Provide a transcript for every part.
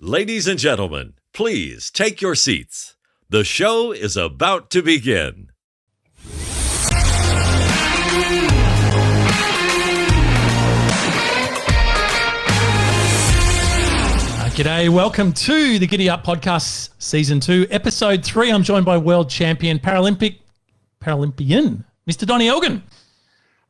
Ladies and gentlemen, please take your seats. The show is about to begin. G'day, welcome to the GiddyUp Podcast Season 2, Episode 3. I'm joined by world champion Paralympian, Mr. Donnie Elgin.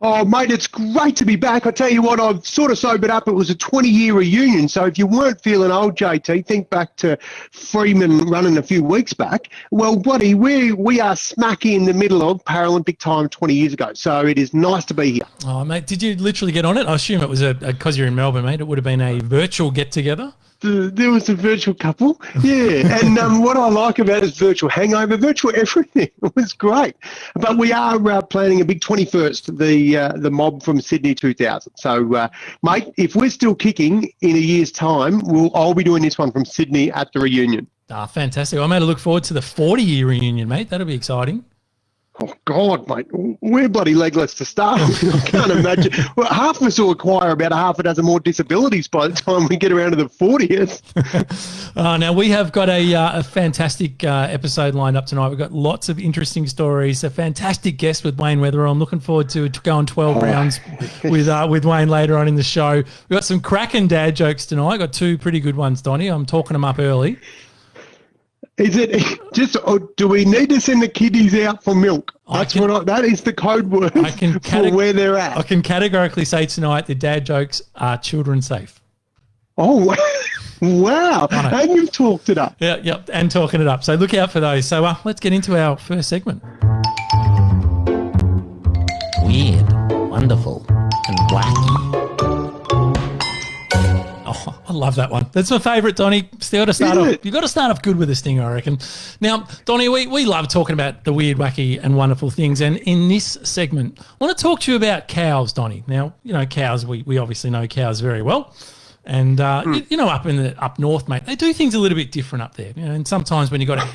Oh, mate, it's great to be back. I tell you what, I've sort of sobered up. It was a 20-year reunion, so if you weren't feeling old, JT, think back to Freeman running a few weeks back. Well, buddy, we are smack in the middle of Paralympic time 20 years ago, so it is nice to be here. Oh, mate, did you literally get on it? I assume it was because you're in Melbourne, mate. It would have been a virtual get-together. There was a virtual couple, yeah. And what I like about it is virtual hangover, virtual everything. It was great. But we are planning a big 21st, the mob from Sydney 2000. So, mate, if we're still kicking in a year's time, I'll be doing this one from Sydney at the reunion. Ah, fantastic. I'm going to look forward to the 40-year reunion, mate. That'll be exciting. Oh, God, mate, we're bloody legless to start with. I can't imagine. Well, half of us will acquire about a half a dozen more disabilities by the time we get around to the 40th. Now, we have got a fantastic episode lined up tonight. We've got lots of interesting stories, a fantastic guest with Wayne Wetherall. I'm looking forward to going 12 rounds with Wayne later on in the show. We've got some cracking dad jokes tonight. Got two pretty good ones, Donnie. I'm talking them up early. Is it just, do we need to send the kiddies out for milk? That is the code word for where they're at. I can categorically say tonight the dad jokes are children safe. Oh, wow. And you've talked it up. Yeah, and talking it up. So look out for those. So let's get into our first segment. Weird, wonderful, and wacky. Oh, I love that one. That's my favourite, Donnie. Still to start off. You've got to start off good with this thing, I reckon. Now, Donnie, we love talking about the weird, wacky and wonderful things. And in this segment, I want to talk to you about cows, Donnie. Now, you know, cows, we obviously know cows very well. And, you know, up north, mate, they do things a little bit different up there. You know, and sometimes when you got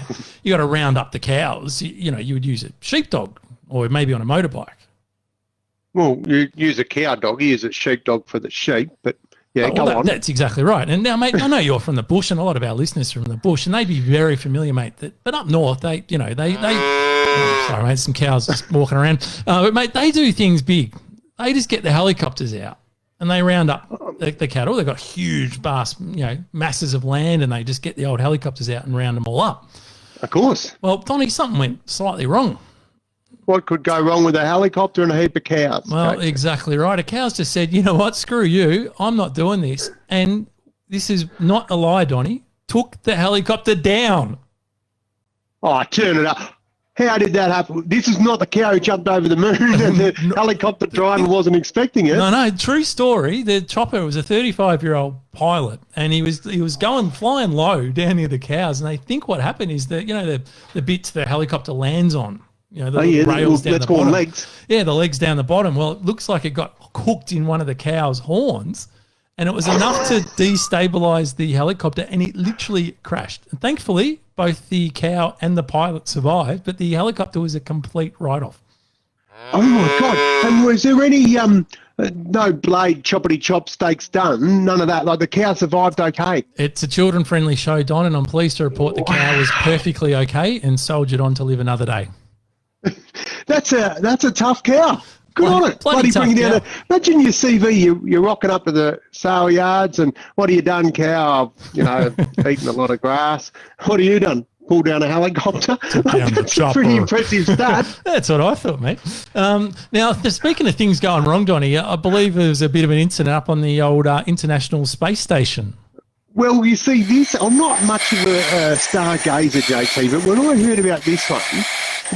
to round up the cows, you know, you would use a sheepdog or maybe on a motorbike. Well, you use a cow dog, you use a sheepdog for the sheep, but... Yeah, go on. That's exactly right. And now, mate, I know you're from the bush, and a lot of our listeners are from the bush, and they'd be very familiar, mate. But up north, they sorry, mate, some cows just walking around. But mate, they do things big. They just get the helicopters out and they round up the cattle. They've got huge, vast, masses of land, and they just get the old helicopters out and round them all up. Of course. Well, Donnie, something went slightly wrong. What could go wrong with a helicopter and a heap of cows? Well, exactly right. A cow's just said, you know what, screw you, I'm not doing this. And this is not a lie, Donnie. Took the helicopter down. Oh, turn it up. How did that happen? This is not the cow who jumped over the moon and the helicopter driver wasn't expecting it. No, true story. The chopper was a 35-year-old pilot, and he was flying low down near the cows. And they think what happened is that, the bits the helicopter lands on, the rails down the bottom. Legs. Yeah, the legs down the bottom. Well, it looks like it got hooked in one of the cow's horns, and it was enough to destabilize the helicopter, and it literally crashed. And thankfully, both the cow and the pilot survived, but the helicopter was a complete write-off. Oh, my God. And was there any no blade choppity chop steaks done? None of that? Like the cow survived okay? It's a children-friendly show, Don, and I'm pleased to report the cow was perfectly okay and soldiered on to live another day. That's a tough cow. Good on it. Bloody bringing down imagine your CV, you're rocking up to the sale yards and what have you done, cow? Eaten a lot of grass. What have you done? Pull down a helicopter? That's a pretty impressive stat. That's what I thought, mate. Now, speaking of things going wrong, Donnie, I believe there was a bit of an incident up on the old International Space Station. Well, you see, I'm not much of a stargazer, JT, but when I heard about this one,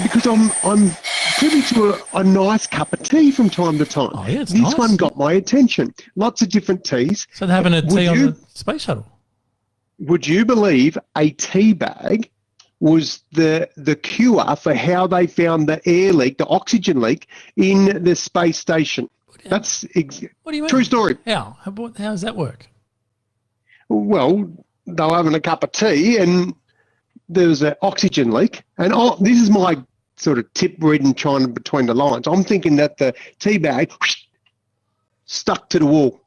because I'm privy to a nice cup of tea from time to time. Oh, yeah, it's this nice. one got my attention. Lots of different teas. So they're having a tea on the space shuttle. Would you believe a tea bag was the cure for how they found the air leak, the oxygen leak in the space station? That's what do you mean? True story. How does that work? Well, they were having a cup of tea and there was an oxygen leak. And this is my sort of tip reading China between the lines. I'm thinking that the tea bag stuck to the wall.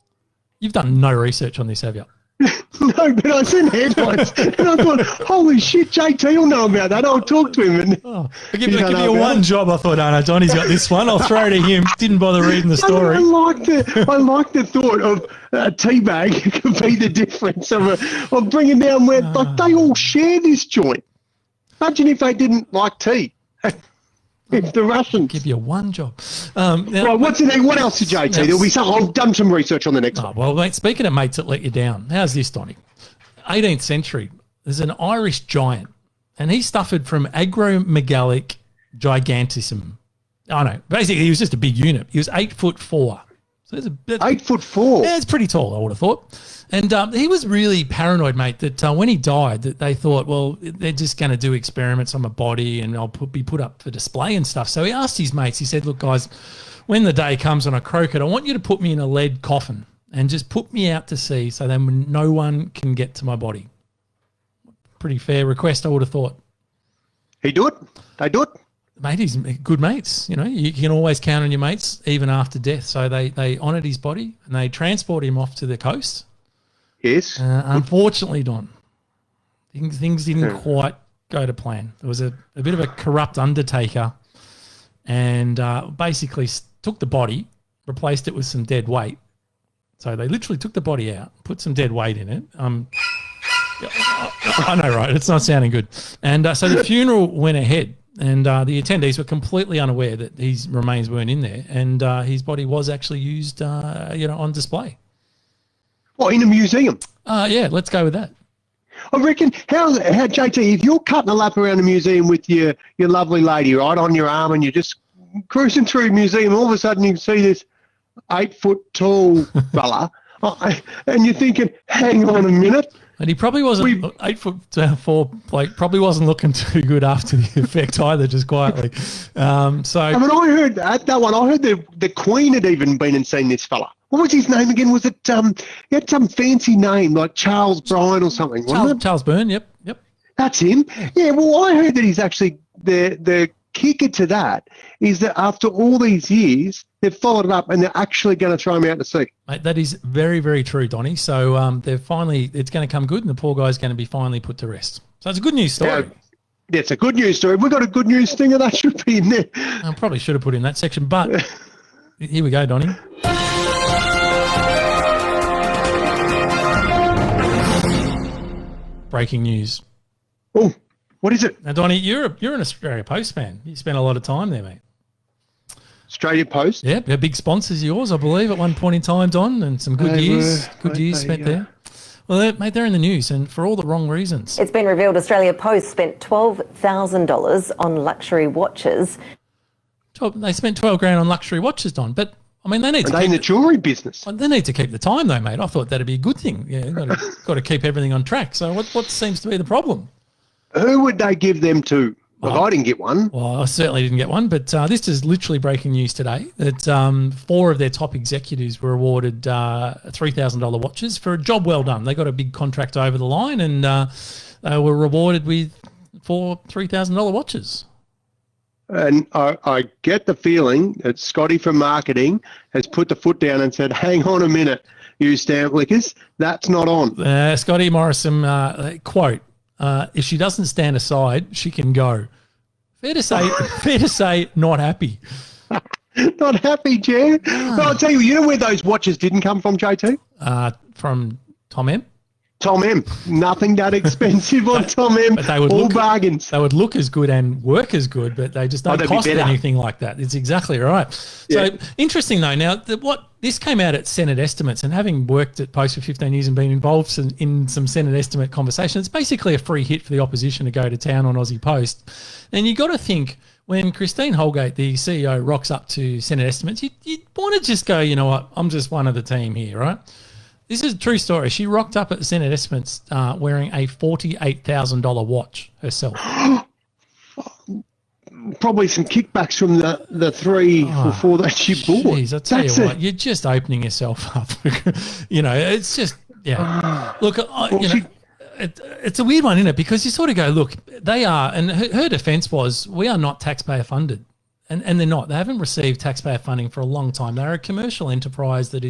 You've done no research on this, have you? No, but I seen headlines and I thought, holy shit, JT will know about that. I'll talk to him. And I'll give you one job. I thought, oh no, Donnie's got this one. I'll throw it to him. Didn't bother reading the story. I like the thought of a tea bag could be the difference of bringing down where like they all share this joint. Imagine if they didn't like tea. If the Russians. Give you one job. Now, right, what's the next? What else did JT? There'll be some. I've done some research on the next one. Well, mate, speaking of mates that let you down, how's this, Donnie? 18th century, there's an Irish giant, and he suffered from agromegalic gigantism. Oh, no. Basically, he was just a big unit. He was 8'4". So there's 8'4". Yeah, it's pretty tall, I would have thought. And he was really paranoid, mate, that when he died, that they thought, well, they're just going to do experiments on my body and I'll be put up for display and stuff. So he asked his mates, he said, look, guys, when the day comes and I croak it, I want you to put me in a lead coffin and just put me out to sea so then no one can get to my body. Pretty fair request, I would have thought. He do it? They do it? Mate, he's good mates. You know, you can always count on your mates even after death. So they honoured his body and they transported him off to the coast. Yes. Unfortunately, Don, things didn't quite go to plan. There was a bit of a corrupt undertaker and basically took the body, replaced it with some dead weight. So they literally took the body out, put some dead weight in it. I know, right? It's not sounding good. And so the funeral went ahead and the attendees were completely unaware that his remains weren't in there and his body was actually used, on display. What, in a museum? Yeah, let's go with that. I reckon, how JT, if you're cutting a lap around a museum with your lovely lady, right, on your arm and you're just cruising through a museum, all of a sudden you can see this 8-foot-tall fella and you're thinking, hang on a minute. And he probably wasn't 8'4", like probably wasn't looking too good after the effect either, just quietly. I heard that one. I heard the Queen had even been and seen this fella. What was his name again? Was it he had some fancy name like Charles Bryan or something? Charles Byrne. Yep. That's him. Yeah. Well, I heard that he's actually the kicker to that is that after all these years, they've followed it up and they're actually going to throw him out to sea. Mate, that is very, very true, Donnie. So it's going to come good and the poor guy's going to be finally put to rest. So it's a good news story. It's a good news story. We've got a good news stinger. That should be in there. I probably should have put in that section, but here we go, Donnie. Breaking news. Oh, what is it? Now, Donnie, you're an Australia Post fan. You spent a lot of time there, mate. Australia Post? Yeah, they're big sponsors of yours, I believe, at one point in time, Don, and some good years spent there. Well, mate, they're in the news, and for all the wrong reasons. It's been revealed Australia Post spent $12,000 on luxury watches. They spent $12,000 on luxury watches, Don, but I mean, they need in the jewellery business. They need to keep the time, though, mate. I thought that'd be a good thing. Yeah, got to keep everything on track. So, what seems to be the problem? Who would they give them to? Well, I didn't get one. Well, I certainly didn't get one, but this is literally breaking news today that 4 of their top executives were awarded $3,000 watches for a job well done. They got a big contract over the line, and they were rewarded with 4 $3,000 watches. And I get the feeling that Scotty from marketing has put the foot down and said, hang on a minute, you stamp lickers, that's not on. Scotty Morrison, quote, if she doesn't stand aside, she can go. Fair to say, not happy. Not happy, Jan. Well, I'll tell you, you know where those watches didn't come from, JT? From Tom M. Tom M. Nothing that expensive on Tom M. But they would all bargains. They would look as good and work as good, but they just don't cost anything like that. It's exactly right. Yeah. So interesting though. Now, this came out at Senate estimates, and having worked at Post for 15 years and been involved in some Senate estimate conversations, it's basically a free hit for the opposition to go to town on Aussie Post. And you got to think, when Christine Holgate, the CEO, rocks up to Senate estimates, you want to just go, you know what, I'm just one of the team here, right? This is a true story. She rocked up at the Senate estimates wearing a $48,000 watch herself. Probably some kickbacks from the 3 or 4 that she bought. Jeez, I tell you what, you're just opening yourself up. It's just, yeah. Look, it's a weird one, isn't it? Because you sort of go, look, they are, and her defence was, we are not taxpayer funded. And they're not. They haven't received taxpayer funding for a long time. They're a commercial enterprise that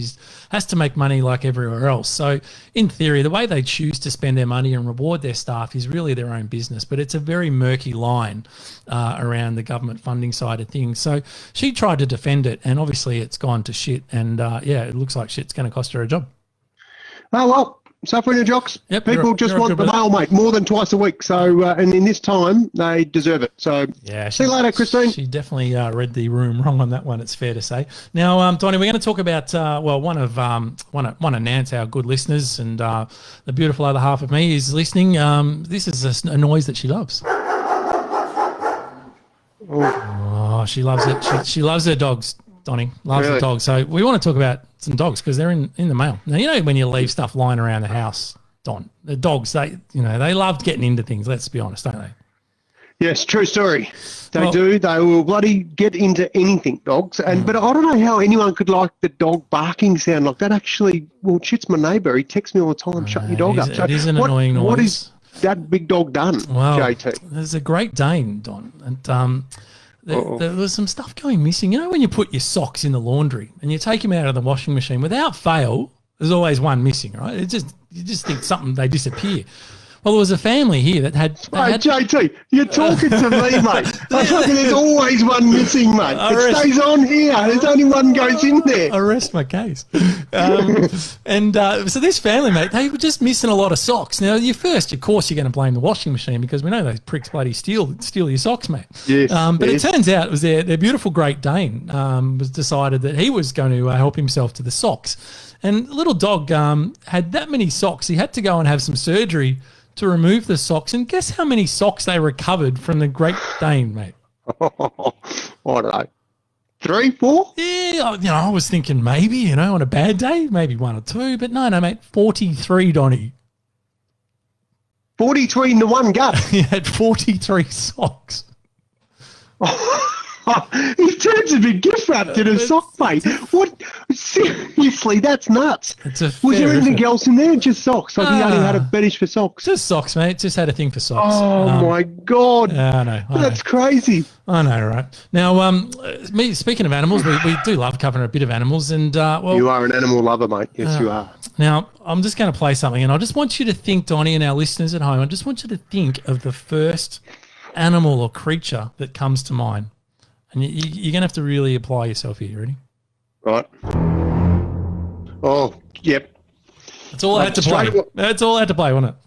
has to make money like everywhere else. So in theory, the way they choose to spend their money and reward their staff is really their own business. But it's a very murky line around the government funding side of things. So she tried to defend it, and obviously it's gone to shit. And it looks like shit's going to cost her a job. Oh, well. Suffering the jocks. Yep, People just want the mail, mate, more than twice a week. So, and in this time, they deserve it. So, see you later, Christine. She definitely read the room wrong on that one. It's fair to say. Now, Donnie, we're going to talk about one of Nance, our good listeners, and the beautiful other half of me is listening. This is a noise that she loves. Oh, she loves it. She loves her dogs. Donnie loves the dogs. So we want to talk about some dogs because they're in the mail. Now, you know when you leave stuff lying around the house, Don, the dogs, they loved getting into things, let's be honest, don't they? Yes, true story. They do. They will bloody get into anything, dogs. But I don't know how anyone could like the dog barking sound like that. Actually, well, shit's my neighbour. He texts me all the time, shut your dog up. It is an annoying noise. What is that big dog done, JT? There's a Great Dane, Don, and there was some stuff going missing. You know when you put your socks in the laundry and you take them out of the washing machine, without fail, there's always one missing, right? You just think they disappear. Well, there was a family here that had... JT, you're talking to me, mate. I reckon there's always one missing, mate. It stays on here. There's only one goes in there. I rest my case. So this family, mate, they were just missing a lot of socks. Now, of course, you're going to blame the washing machine because we know those pricks bloody steal your socks, mate. Yes. But it turns out it was their beautiful Great Dane was decided that he was going to help himself to the socks. And the little dog had that many socks. He had to go and have some surgery to remove the socks, and guess how many socks they recovered from the Great Dane, mate? I don't know. 3, 4? Yeah, I was thinking maybe, on a bad day, maybe 1 or 2, but no, mate, 43, Donnie. 43 in the one gut. He had 43 socks. He turns a big gift wrapped in a sock, mate. What? Seriously, that's nuts. Was there anything else in there? Just socks? Like he only had a fetish for socks? Just socks, mate. Just had a thing for socks. Oh, my God. I know. That's crazy. I know, right? Now, speaking of animals, we do love covering a bit of animals. And you are an animal lover, mate. Yes, you are. Now, I'm just going to play something, and I just want you to think, Donnie, and our listeners at home, I just want you to think of the first animal or creature that comes to mind. And you're going to have to really apply yourself here. Ready? Right. Oh, yep. That's all I had to play. That's all I had to play, wasn't it?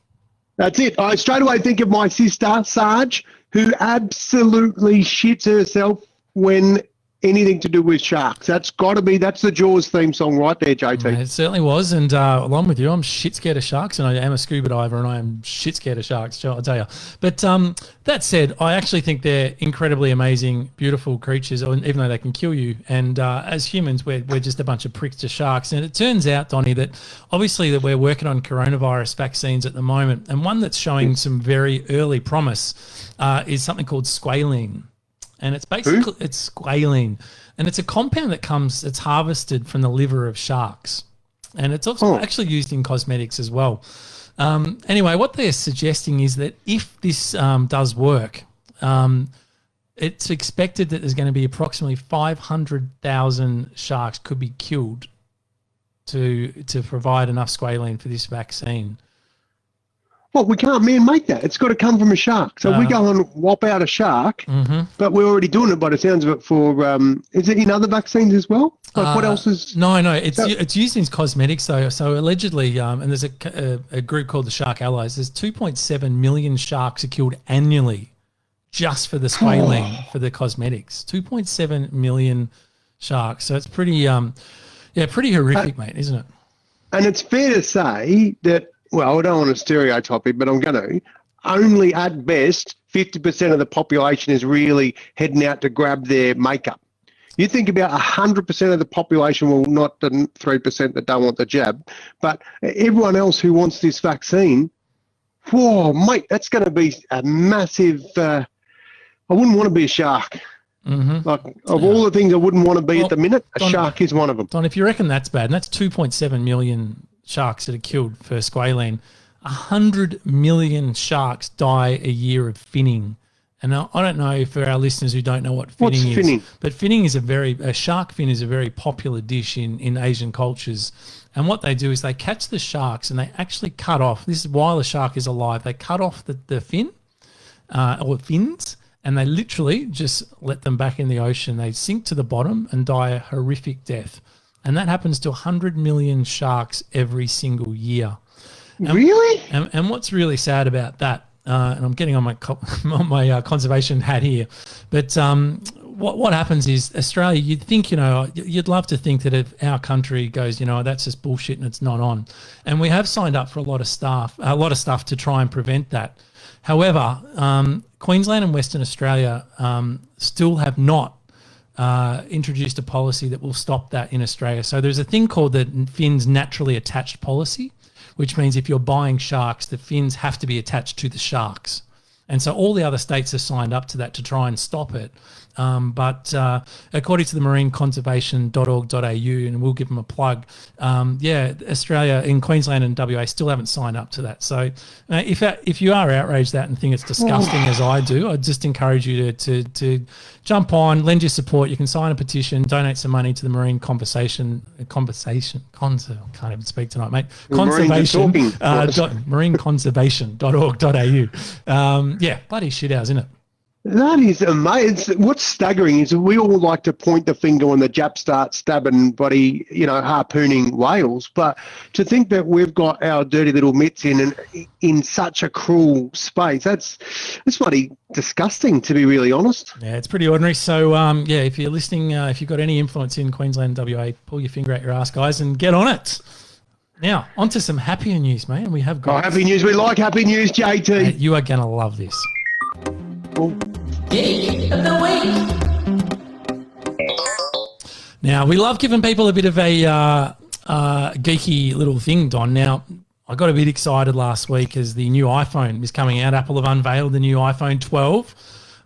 That's it. I straight away think of my sister, Sarge, who absolutely shits herself when anything to do with sharks. That's the Jaws theme song right there, JT. It certainly was. And along with you, I'm shit scared of sharks, and I am a scuba diver, and I am shit scared of sharks, I'll tell you. But that said, I actually think they're incredibly amazing, beautiful creatures, even though they can kill you. And as humans, we're just a bunch of pricks to sharks. And it turns out, Donnie, that obviously that we're working on coronavirus vaccines at the moment, and one that's showing some very early promise is something called squalene. And it's basically it's squalene, and it's a compound it's harvested from the liver of sharks, and it's also actually used in cosmetics as well. Anyway, what they're suggesting is that if this does work, it's expected that there's going to be approximately 500,000 sharks could be killed to provide enough squalene for this vaccine. Well, we can't man-make that. It's got to come from a shark. So we go and whop out a shark, but we're already doing it by the sounds of it for, is it in other vaccines as well? Like what else is... No, it's used in cosmetics though. So allegedly, and there's a group called the Shark Allies, there's 2.7 million sharks are killed annually just for the squalene for the cosmetics. 2.7 million sharks. So it's pretty horrific, mate, isn't it? And it's fair to say that, well, I don't want to stereotype it, but I'm going to. Only at best, 50% of the population is really heading out to grab their makeup. You think about 100% of the population, well, not the 3% that don't want the jab, but everyone else who wants this vaccine, whoa, mate, that's going to be a massive... I wouldn't want to be a shark. Like, of all the things I wouldn't want to be at the minute, a shark is one of them. Don, if you reckon that's bad, and that's 2.7 million sharks that are killed for squalene, 100 million sharks die a year of finning And I don't know for our listeners who don't know what finning What's finning? but finning is a shark fin is a very popular dish in Asian cultures. And what they do is they catch the sharks and they actually cut off, this is while the shark is alive, they cut off the fin or fins, and they literally just let them back in the ocean. They sink to the bottom and die a horrific death. And that happens to 100 million sharks every single year. Really? And what's really sad about that, and I'm getting on my conservation hat here, but what happens is Australia, you'd think, you'd love to think that if our country goes, that's just bullshit and it's not on. And we have signed up for a lot of stuff to try and prevent that. However, Queensland and Western Australia still have not introduced a policy that will stop that in Australia. So there's a thing called the fins naturally attached policy, which means if you're buying sharks, the fins have to be attached to the sharks. And so all the other states have signed up to that to try and stop it. But according to the marineconservation.org.au, and we'll give them a plug, Australia in Queensland and WA still haven't signed up to that. So if you are outraged at that and think it's disgusting as I do, I'd just encourage you to jump on, lend your support. You can sign a petition, donate some money to the Marine Conservation. Can't even speak tonight, mate. Marineconservation.org.au. Bloody shit hours, isn't it? That is amazing. What's staggering is we all like to point the finger when the Japs start stabbing harpooning whales, but to think that we've got our dirty little mitts in such a cruel space, that's bloody disgusting, to be really honest. Yeah, it's pretty ordinary. So, if you're listening, if you've got any influence in Queensland and WA, pull your finger out your ass, guys, and get on it. Now, on to some happier news, mate. And we have got happy news. We like happy news, JT. You are going to love this. Geek of the week. Now, we love giving people a bit of a geeky little thing, Don. Now, I got a bit excited last week as the new iPhone is coming out. Apple have unveiled the new iPhone 12.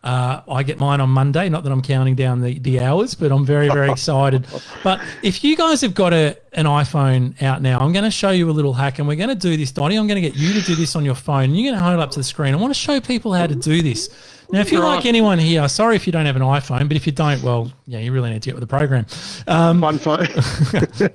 I get mine on Monday. Not that I'm counting down the hours, but I'm very, very excited. But if you guys have got an iPhone out now, I'm going to show you a little hack, and we're going to do this, Donnie. I'm going to get you to do this on your phone, and you're going to hold it up to the screen. I want to show people how to do this. Now, if you're like anyone here, sorry if you don't have an iPhone, but if you don't, well, you really need to get with the program. One phone.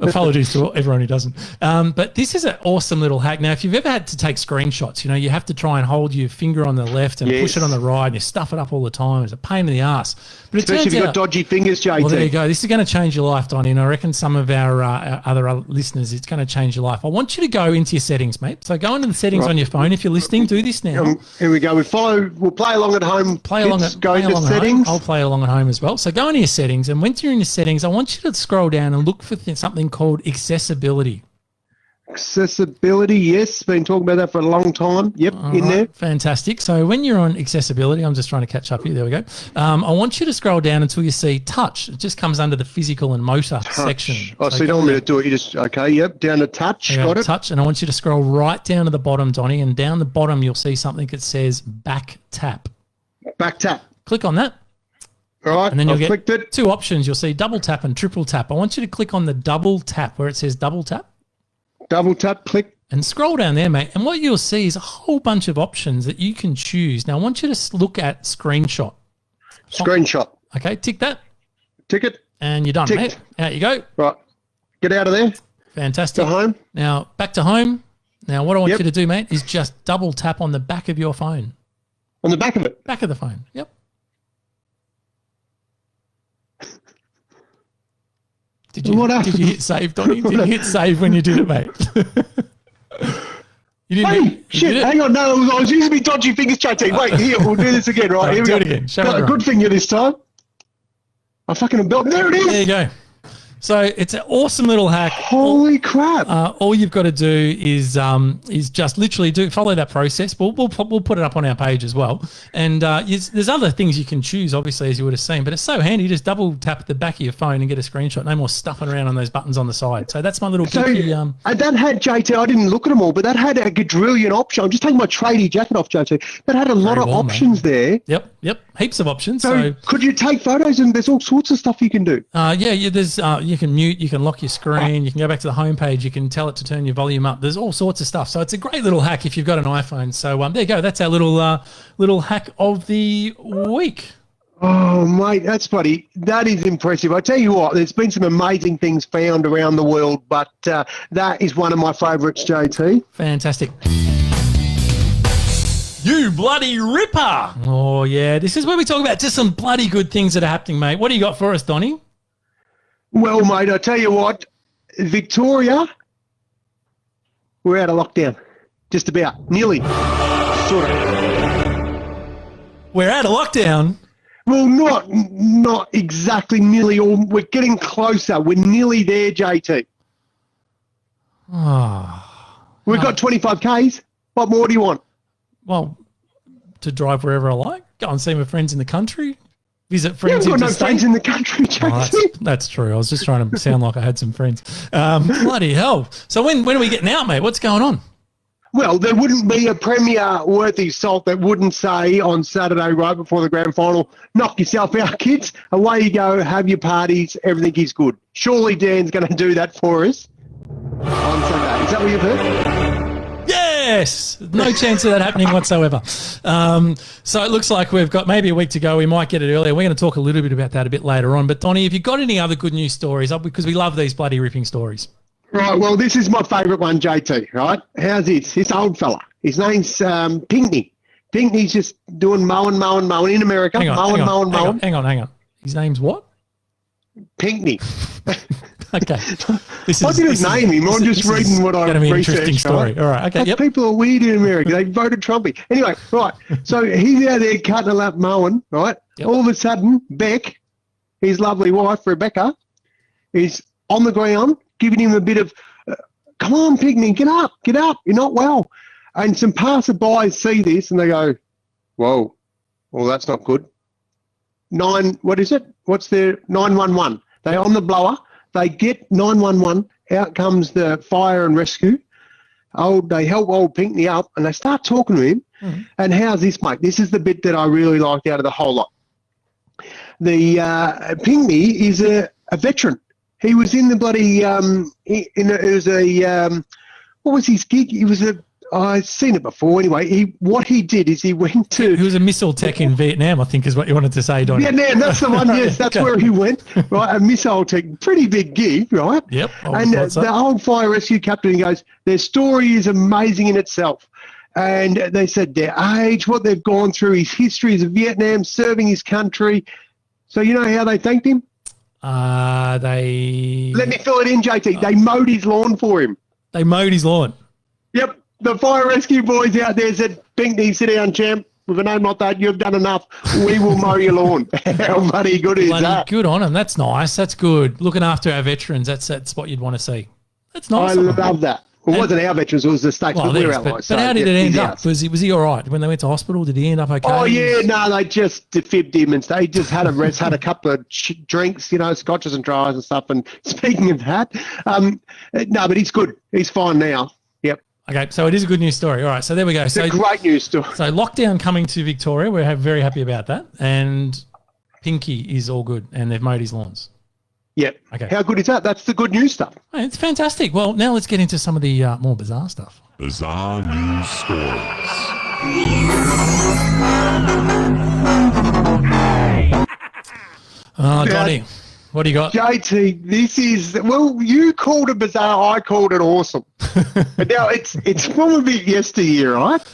Apologies to everyone who doesn't. But this is an awesome little hack. Now, if you've ever had to take screenshots, you have to try and hold your finger on the left and push it on the right, and you stuff it up all the time. It's a pain in the ass. But especially if you've got dodgy fingers, JT. Well, there you go. This is going to change your life, Donnie, and I reckon some of our other listeners, it's going to change your life. I want you to go into your settings, mate. So go into the settings on your phone. If you're listening, do this now. Here we go. We'll play along at home. Go into settings. I'll play along at home as well. So go into your settings, and once you're in your settings, I want you to scroll down and look for something called accessibility. Accessibility, yes. Been talking about that for a long time. Yep, there. Fantastic. So when you're on accessibility, I'm just trying to catch up here. There we go. I want you to scroll down until you see touch. It just comes under the physical and motor section. Oh, so you don't want me to do it. You just, okay, yep, down to touch. Got it. Touch, and I want you to scroll right down to the bottom, Donnie, and down the bottom you'll see something that says back tap. Back tap. Click on that. All right, and then you'll get clicked it. Two options. You'll see double tap and triple tap. I want you to click on the double tap where it says double tap. Double tap, click. And scroll down there, mate. And what you'll see is a whole bunch of options that you can choose. Now, I want you to look at screenshot. Screenshot. Okay, tick that. Tick it. And you're done, mate. Out you go. Right. Get out of there. Fantastic. To home. Now, back to home. Now, what I want you to do, mate, is just double tap on the back of your phone. On the back of it? Back of the phone, yep. Did you hit save, Donnie? Did you hit save when you did it, mate? You didn't. Shit, hang on. No, I was using my dodgy fingers, JT. Wait, here, we'll do this again, right? Here we do go. It again. Got a good finger this time. I fucking built. There it is. There you go. So it's an awesome little hack. Holy crap! All you've got to do is just literally follow that process. We'll put it up on our page as well. And there's other things you can choose, obviously, as you would have seen. But it's so handy. Just double tap the back of your phone and get a screenshot. No more stuffing around on those buttons on the side. So that's my little geeky. That had, JT, I didn't look at them all, but that had a quadrillion option. I'm just taking my tradie jacket off, JT. That had a lot of options there. Yep. Heaps of options. So could you take photos, and there's all sorts of stuff you can do? There's you can mute, you can lock your screen, you can go back to the homepage, you can tell it to turn your volume up. There's all sorts of stuff. So it's a great little hack if you've got an iPhone. So there you go. That's our little hack of the week. Oh, mate, that's funny. That is impressive. I tell you what, there's been some amazing things found around the world, but that is one of my favourites, JT. Fantastic. You bloody ripper. Oh, yeah. This is where we talk about just some bloody good things that are happening, mate. What do you got for us, Donnie? Well, mate, I tell you what, Victoria, we're out of lockdown. Just about. Nearly. Sort of. We're out of lockdown? Well, not exactly nearly. We're getting closer. We're nearly there, JT. Oh. We've got 25 Ks. What more do you want? Well, to drive wherever I like, go and see my friends in the country, visit friends. You've got no friends in the country, JT. Oh, that's true. I was just trying to sound like I had some friends. Bloody hell. So when are we getting out, mate? What's going on? Well, there wouldn't be a premier worthy salt that wouldn't say on Saturday, right before the grand final, knock yourself out, kids. Away you go, have your parties, everything is good. Surely Dan's going to do that for us on Saturday. Is that what you've heard? Yes. No chance of that happening whatsoever. So it looks like we've got maybe a week to go. We might get it earlier. We're going to talk a little bit about that a bit later on. But, Donnie, have you got any other good news stories? Because we love these bloody ripping stories. Right, well, this is my favourite one, JT, right? How's this? This old fella. His name's Pinkney. Pinkney's just doing mowing in America. Hang on. His name's what? Pinkney. Okay. I didn't name him. I'm just reading what I researched. It's going to be an interesting story. Right? All right, okay, yep. People are weird in America. They voted Trumpy. Anyway, right. So he's out there cutting a lap mowing, right? Yep. All of a sudden, Beck, his lovely wife, Rebecca, is on the ground, giving him a bit of, come on, Pinkney, get up, you're not well. And some passerbys see this and they go, whoa, well, that's not good. What is it? What's their 911? They're on the blower. They get 911. Out comes the fire and rescue. They help old Pinkney up and they start talking to him. Mm-hmm. And how's this, mate? This is the bit that I really liked out of the whole lot. The Pinkney is a veteran. He was in the bloody, what was his gig? I've seen it before anyway. What he did is he went to... He was a missile tech in Vietnam, I think is what you wanted to say, Donnie. Vietnam, that's the one, yes, that's where he went. Right, a missile tech, pretty big gig, right? Yep. And the old fire rescue captain goes, their story is amazing in itself. And they said their age, what they've gone through, his history as a Vietnam, serving his country. So you know how they thanked him? Let me fill it in, JT. They mowed his lawn for him. They mowed his lawn? Yep. The fire rescue boys out there said, Pinkney, sit down, champ. With a name like that, you've done enough. We will mow your lawn. How bloody good is that? Good on him. That's nice. That's good. Looking after our veterans, that's what you'd want to see. That's nice. I love that. Well, it wasn't our veterans, it was the states, but we're allies. But how did it end up? Was he all right? When they went to hospital, did he end up okay? Oh, yeah, no, they just fibbed him and stuff. He just had a couple of drinks, scotches and dries and stuff. And speaking of that, no, but he's good. He's fine now. Yep. Okay, so it is a good news story. All right, so there we go. It's a great news story. So lockdown coming to Victoria. We're very happy about that. And Pinky is all good, and they've mowed his lawns. Yep. Okay. How good is that? That's the good news stuff. Hey, it's fantastic. Well, now let's get into some of the more bizarre stuff. Bizarre news stories. Oh, Donnie, what do you got? JT, this is, well, you called it bizarre, I called it awesome. But now it's from a bit yesteryear, right?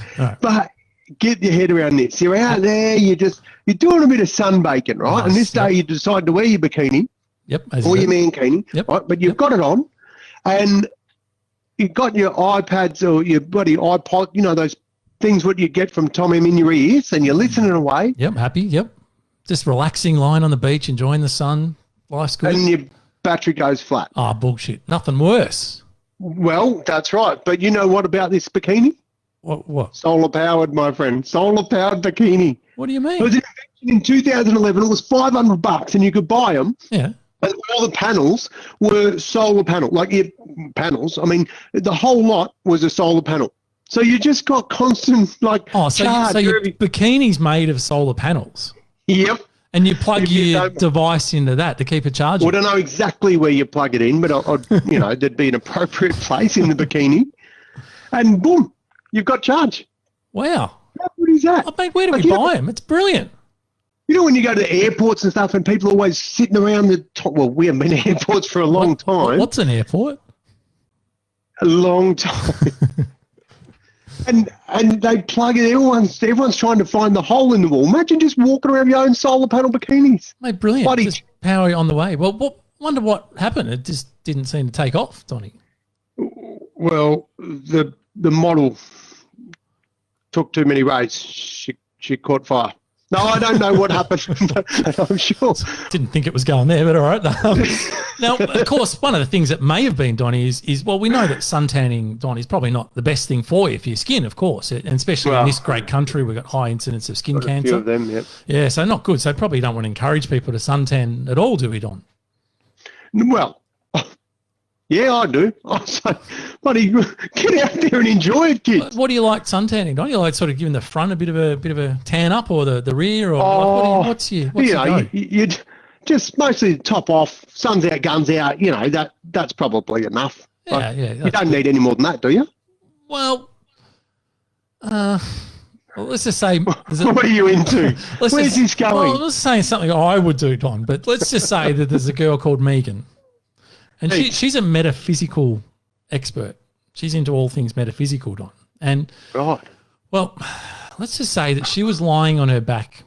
But get your head around this. You're out there, you're doing a bit of sunbaking, right? Nice. And this day you decide to wear your bikini. Yep. Or your mankini. Yep. Right? But you've got it on and you've got your iPads or your bloody iPod, those things what you get from Tom M in your ears and you're listening away. Yep, happy, yep. Just relaxing, lying on the beach, enjoying the sun. Life's good. And your battery goes flat. Oh, bullshit. Nothing worse. Well, that's right. But you know what about this bikini? What? Solar powered, my friend. Solar powered bikini. What do you mean? It was in 2011. It was $500 and you could buy them. Yeah. And all the panels were solar panel, like your panels. I mean, the whole lot was a solar panel. So you just got constant, charge. So your bikini's made of solar panels. Yep. And you plug If you your don't- device into that to keep it charging. I don't know exactly where you plug it in, but there'd be an appropriate place in the bikini, and boom, you've got charge. Wow. How good is that? Oh, mate, where do we Like, you know- buy them? It's brilliant. You know, when you go to airports and stuff, and people are always sitting around the top. Well, we haven't been to airports for a long time. What's an airport? A long time. and they plug it. Everyone's trying to find the hole in the wall. Imagine just walking around your own solar panel bikinis. Mate, brilliant. Bloody- Just power on the way. Well, wonder what happened. It just didn't seem to take off, Donny. Well, the model took too many rays. She caught fire. No, I don't know what happened, but I'm sure. Didn't think it was going there, but all right. Now, of course, one of the things that may have been, Donny, is we know that suntanning, Donny, is probably not the best thing for you, for your skin, of course, and especially in this great country, we've got high incidence of skin A few cancer. of them, yep. Yeah, so not good. So probably don't want to encourage people to suntan at all, do we, Don? Well, yeah, I do. I say, buddy, get out there and enjoy it, kids. What do you like suntanning? Don't you like sort of giving the front a bit of a tan up, or the rear, or what's your go? you just mostly top off, sun's out, guns out. You know that's probably enough. Yeah, You don't need any more than that, do you? Well, let's just say. What are you into? Where's this going? Well, let's say something I would do, Don, but let's just say that there's a girl called Megan, and she's a metaphysical expert. She's into all things metaphysical, Don. And, Right. well, let's just say that she was lying on her back,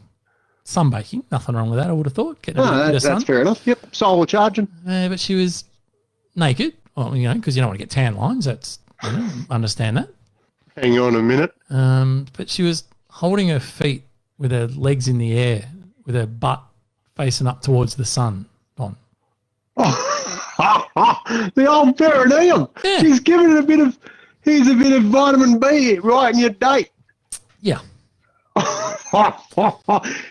sunbaking. Nothing wrong with that, I would have thought. Getting a bit of sun. That's fair enough. Yep, solar charging. But she was naked. Well, because you don't want to get tan lines. That's, understand that. Hang on a minute. But she was holding her feet with her legs in the air, with her butt facing up towards the sun, Don. The old perineum. Yeah. She's giving it here's a bit of vitamin B right in your date. Yeah. How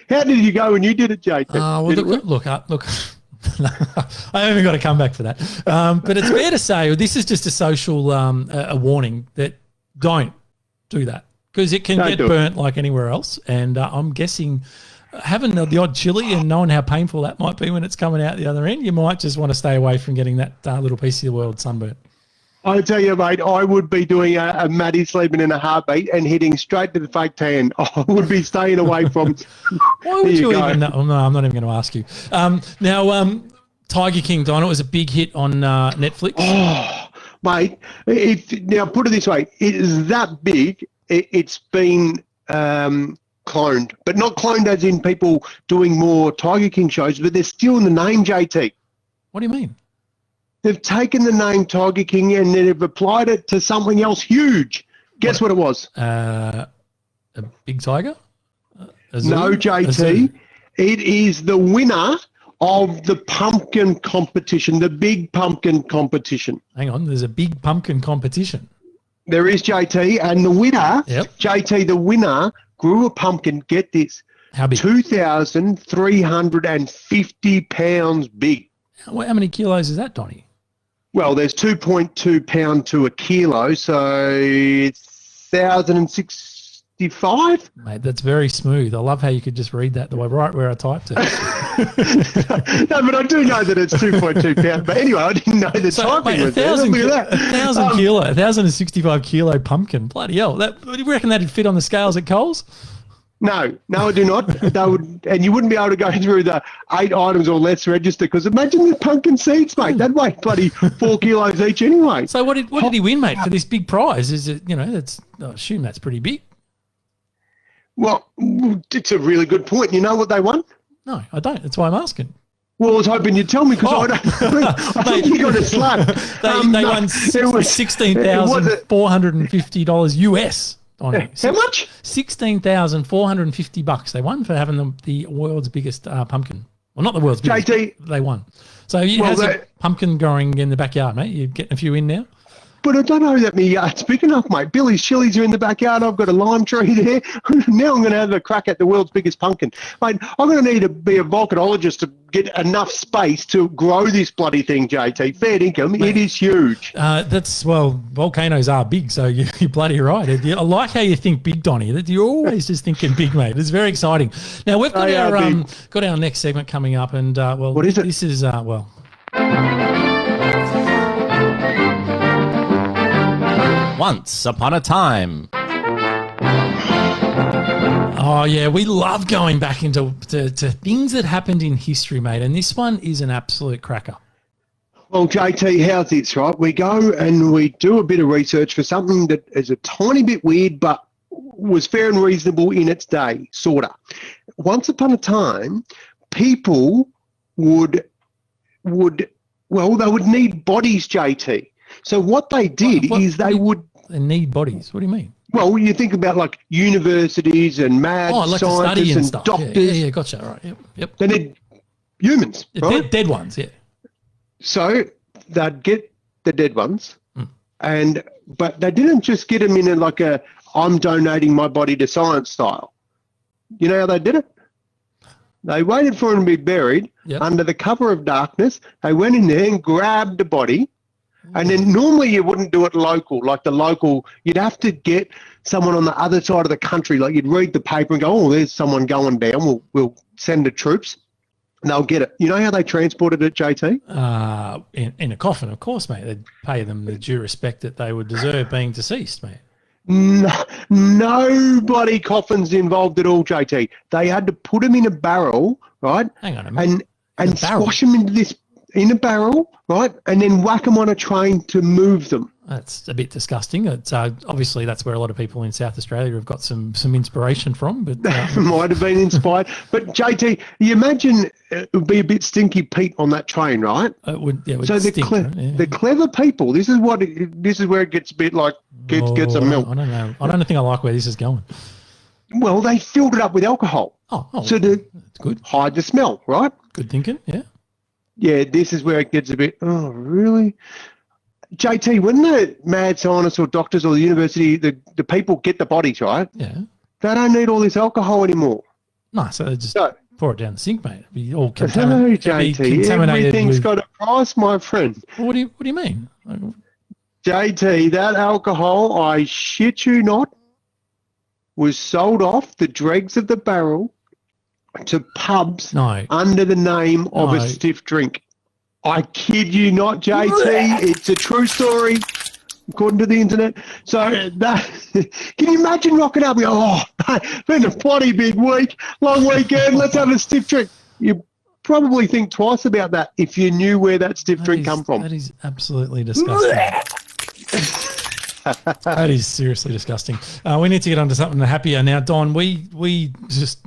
did you go when you did it, JT? Well, Did it work? look. I haven't got to come back for that. But it's fair to say this is just a social a warning that don't do that, because it can Don't get do it. burnt like anywhere else. And I'm guessing having the odd chili and knowing how painful that might be when it's coming out the other end, you might just want to stay away from getting that little piece of the world sunburnt. I tell you, mate, I would be doing a Maddie sleeping in a heartbeat and heading straight to the fake tan. I would be staying away from. Why would There you you go. even know? No, I'm not even going to ask you. Now, Tiger King, Don, it was a big hit on Netflix. Oh, mate, now put it this way: it is that big. It's been cloned, but not cloned as in people doing more Tiger King shows, but they're still in the name, JT. What do you mean? They've taken the name Tiger King and they've applied it to something else huge. Guess what it was? A big tiger? A zoo? No, A zoo? JT. It is the winner of the pumpkin competition, the big pumpkin competition. Hang on, there's a big pumpkin competition. There is, JT, and the winner, Yep. JT, the winner grew a pumpkin, get this, How big? 2,350 pounds big. How many kilos is that, Donny? Well, there's 2.2 pound to a kilo, so it's 1,065. Mate, that's very smooth. I love how you could just read that the way right where I typed it. No, but I do know that it's 2.2 pound. But anyway, I didn't know the typing was there. Look at that. 1,000 kilo, 1,065 kilo pumpkin. Bloody hell. Do you reckon that'd fit on the scales at Coles? No, I do not. They would, and you wouldn't be able to go through the 8 items or less register, because imagine the pumpkin seeds, mate. They'd weigh bloody 4 kilos each anyway. So what did he win, mate, for this big prize? Is it, that's, I assume that's pretty big. Well, it's a really good point. You know what they won? No, I don't. That's why I'm asking. Well, I was hoping you'd tell me, because I don't. I think you got a slap. They won $16,450 US. On it. How much? $16,450 they won for having the world's biggest pumpkin. Well, not the world's biggest. JT. They won. So you have a pumpkin growing in the backyard, mate. You're getting a few in now. but I don't know that my yard's big enough, mate. Billy's chilies are in the backyard. I've got a lime tree there. Now I'm going to have a crack at the world's biggest pumpkin. Mate, I'm going to need to be a volcanologist to get enough space to grow this bloody thing, JT. Fair income. Mate, it is huge. Volcanoes are big, so you're bloody right. I like how you think big, Donnie. You're always just thinking big, mate. It's very exciting. Now, we've got our next segment coming up, and, what is it? This is, Once upon a time. Oh, yeah, we love going back into to things that happened in history, mate, and this one is an absolute cracker. Well, JT, how's this, right? We go and we do a bit of research for something that is a tiny bit weird but was fair and reasonable in its day, sort of. Once upon a time, people would need bodies, JT. So what they did is they need bodies. What do you mean? Well, you think about like universities and mad scientists and stuff. doctors. Yeah, gotcha. Right. Yep. They need humans, right? Dead ones, yeah. So they'd get the dead ones, but they didn't just get them in I'm donating my body to science style. You know how they did it? They waited for them to be buried under the cover of darkness. They went in there and grabbed the body. And then normally you wouldn't do it local. You'd have to get someone on the other side of the country. Like you'd read the paper and go, oh, there's someone going down. We'll send the troops and they'll get it. You know how they transported it, JT? In a coffin, of course, mate. They'd pay them the due respect that they would deserve being deceased, mate. Nobody coffins involved at all, JT. They had to put them in a barrel, right? Hang on a minute. And squash them in a barrel, right? And then whack them on a train to move them. That's a bit disgusting. It's obviously that's where a lot of people in South Australia have got some inspiration from. But might have been inspired. But JT, you imagine it would be a bit stinky Pete on that train, right? It would. Yeah, so the clever people. This is where it gets a bit like get some milk. I don't know. I don't think I like where this is going. Well, they filled it up with alcohol. So to good. Hide the smell, right? Good thinking. Yeah. Yeah, this is where it gets a bit. Oh, really? JT, when the mad scientists or doctors or the university, the people get the bodies, right? Yeah. They don't need all this alcohol anymore. No, so they just pour it down the sink, mate. It'd be all contaminated. JT, everything's got a price, my friend. Well, what do you mean? JT, that alcohol, I shit you not, was sold off the dregs of the barrel to pubs under the name of a stiff drink. I kid you not, JT. It's a true story, according to the internet. So can you imagine rocking up and go, been a bloody big week, long weekend, let's have a stiff drink. You probably think twice about that if you knew where that stiff drink come from. That is absolutely disgusting. That is seriously disgusting. We need to get on to something happier now, Don. We just...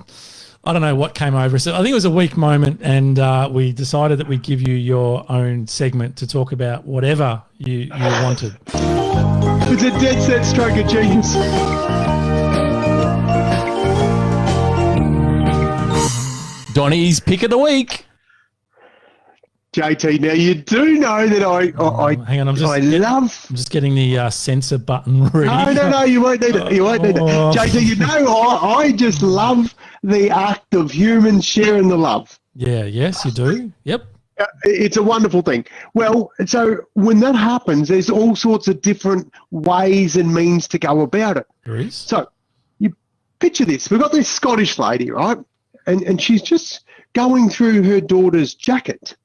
I don't know what came over us. I think it was a weak moment, and we decided that we'd give you your own segment to talk about whatever you wanted. It's a dead set stroke of genius. Donnie's pick of the week. JT, now you do know that hang on, I'm just getting the censor button ready. No, you won't need it. You won't need it. JT, you know I just love the act of humans sharing the love. Yeah, yes, you do. Yep. It's a wonderful thing. Well, so when that happens, there's all sorts of different ways and means to go about it. There is. So you picture this. We've got this Scottish lady, right? And she's just going through her daughter's jacket.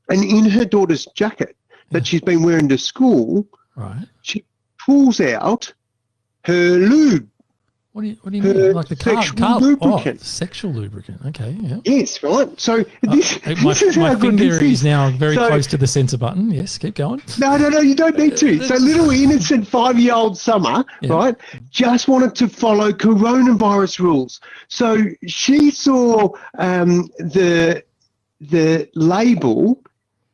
And in her daughter's jacket that she's been wearing to school, she pulls out her lube. What do you mean? Like the sexual lubricant. Sexual lubricant. Okay, yeah. Yes, right. So this is how my good finger this is now very close to the censor button. Yes, keep going. No, you don't need to. So little innocent 5-year-old Summer, right, just wanted to follow coronavirus rules. So she saw the label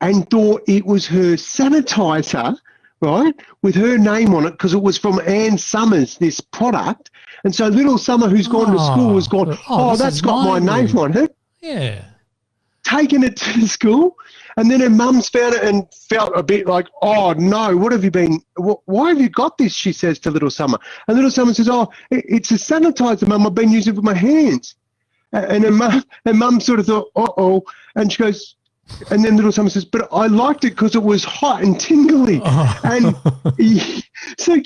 and thought it was her sanitizer, right, with her name on it because it was from Ann Summers, this product. And so little Summer, who's gone to school, has gone, that's got my name on it. Yeah. taken it to the school, and then her mum's found it and felt a bit like, oh, no, what have you been, why have you got this, she says to little Summer. And little Summer says, oh, it's a sanitizer, Mum, I've been using it with my hands. And her mum sort of thought, uh-oh, and she goes, and then little Summer says, but I liked it because it was hot and tingly. Oh. And so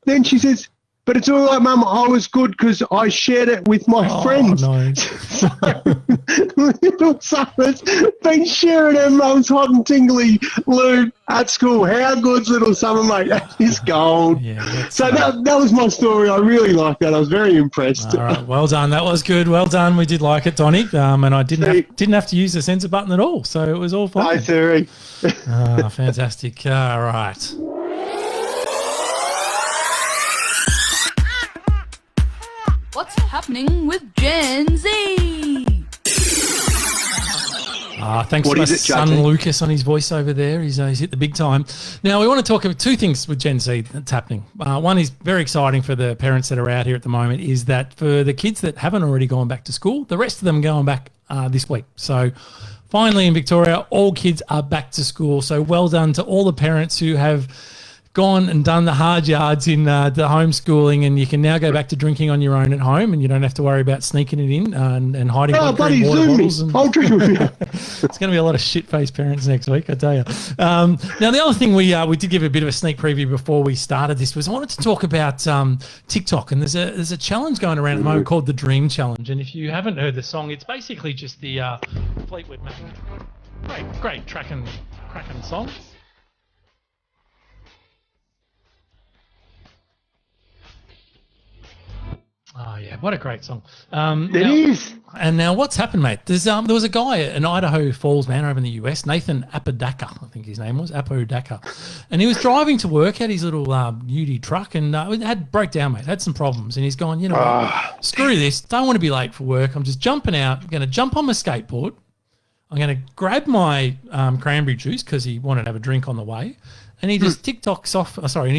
then she says, but it's all right, Mum, I was good because I shared it with my friends. No. So little Summer's been sharing her mum's hot and tingly lube at school. How good's little Summer, mate? That is gold. Yeah, so that was my story. I really liked that. I was very impressed. All right, well done. That was good. Well done. We did like it, Donnie. And I didn't have to use the censor button at all, so it was all fine. No, sorry. Fantastic. All right. What's happening with Gen Z? Thanks to my son Lucas on his voiceover there. He's hit the big time. Now, we want to talk about two things with Gen Z that's happening. One is very exciting for the parents that are out here at the moment, is that for the kids that haven't already gone back to school, the rest of them going back this week. So finally in Victoria, all kids are back to school. So well done to all the parents who have gone and done the hard yards in the homeschooling, and you can now go back to drinking on your own at home, and you don't have to worry about sneaking it in and hiding water bottles. I'll drink with you. It's going to be a lot of shit-faced parents next week, I tell you. Now, the other thing we did give a bit of a sneak preview before we started this was I wanted to talk about TikTok, and there's a challenge going around at the moment called the Dream Challenge, and if you haven't heard the song, it's basically just the Fleetwood Mac. Great cracking song. Oh, yeah, what a great song. It is. And now what's happened, mate? There was a guy in Idaho Falls, man, over in the US, Nathan Apodaca, I think his name was, Apodaca. And he was driving to work, had his little Ute truck, and it broke down, mate, had some problems. And he's gone, you know what, screw this, don't want to be late for work. I'm just jumping out, I'm going to jump on my skateboard. I'm going to grab my cranberry juice because he wanted to have a drink on the way. And he just and he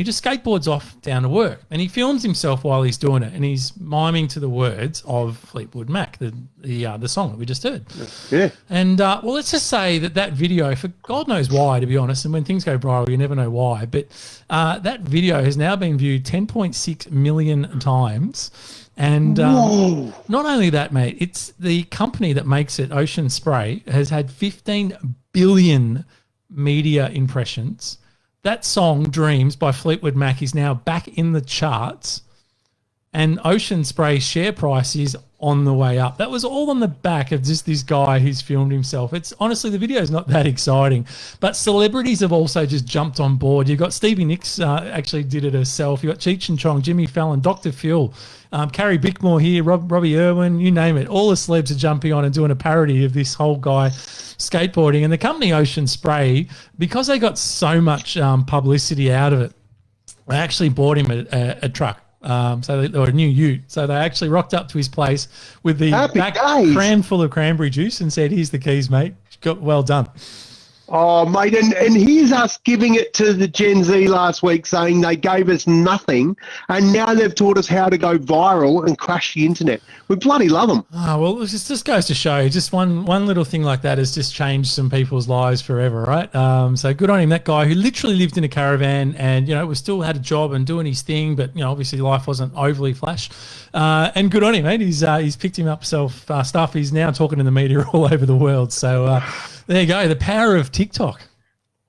just skateboards off down to work. And he films himself while he's doing it, and he's miming to the words of Fleetwood Mac, the song that we just heard. Yeah. And, well, let's just say that video, for God knows why, to be honest, and when things go viral, you never know why, but that video has now been viewed 10.6 million times. And not only that, mate, it's the company that makes it, Ocean Spray, has had 15 billion media impressions. That song, Dreams, by Fleetwood Mac, is now back in the charts, and Ocean Spray's share price is on the way up. That was all on the back of just this guy who's filmed himself. It's honestly, the video is not that exciting, but celebrities have also just jumped on board. You've got Stevie Nicks actually did it herself. You've got Cheech and Chong, Jimmy Fallon, Dr. Phil, Carrie Bickmore here, Robbie Irwin, you name it. All the celebs are jumping on and doing a parody of this whole guy skateboarding. And the company Ocean Spray, because they got so much publicity out of it, they actually bought him a truck. Or a new ute. So they actually rocked up to his place with the back crammed full of cranberry juice and said, "Here's the keys, mate. Well done." Oh, mate, and here's us giving it to the Gen Z last week, saying they gave us nothing, and now they've taught us how to go viral and crash the internet. We bloody love them. Oh, well, it just goes to show, just one little thing like that has just changed some people's lives forever, right? So good on him, that guy who literally lived in a caravan and, was still had a job and doing his thing, but, obviously life wasn't overly flash. And good on him, mate. He's picked him up stuff. He's now talking in the media all over the world. So there you go, the power of TikTok.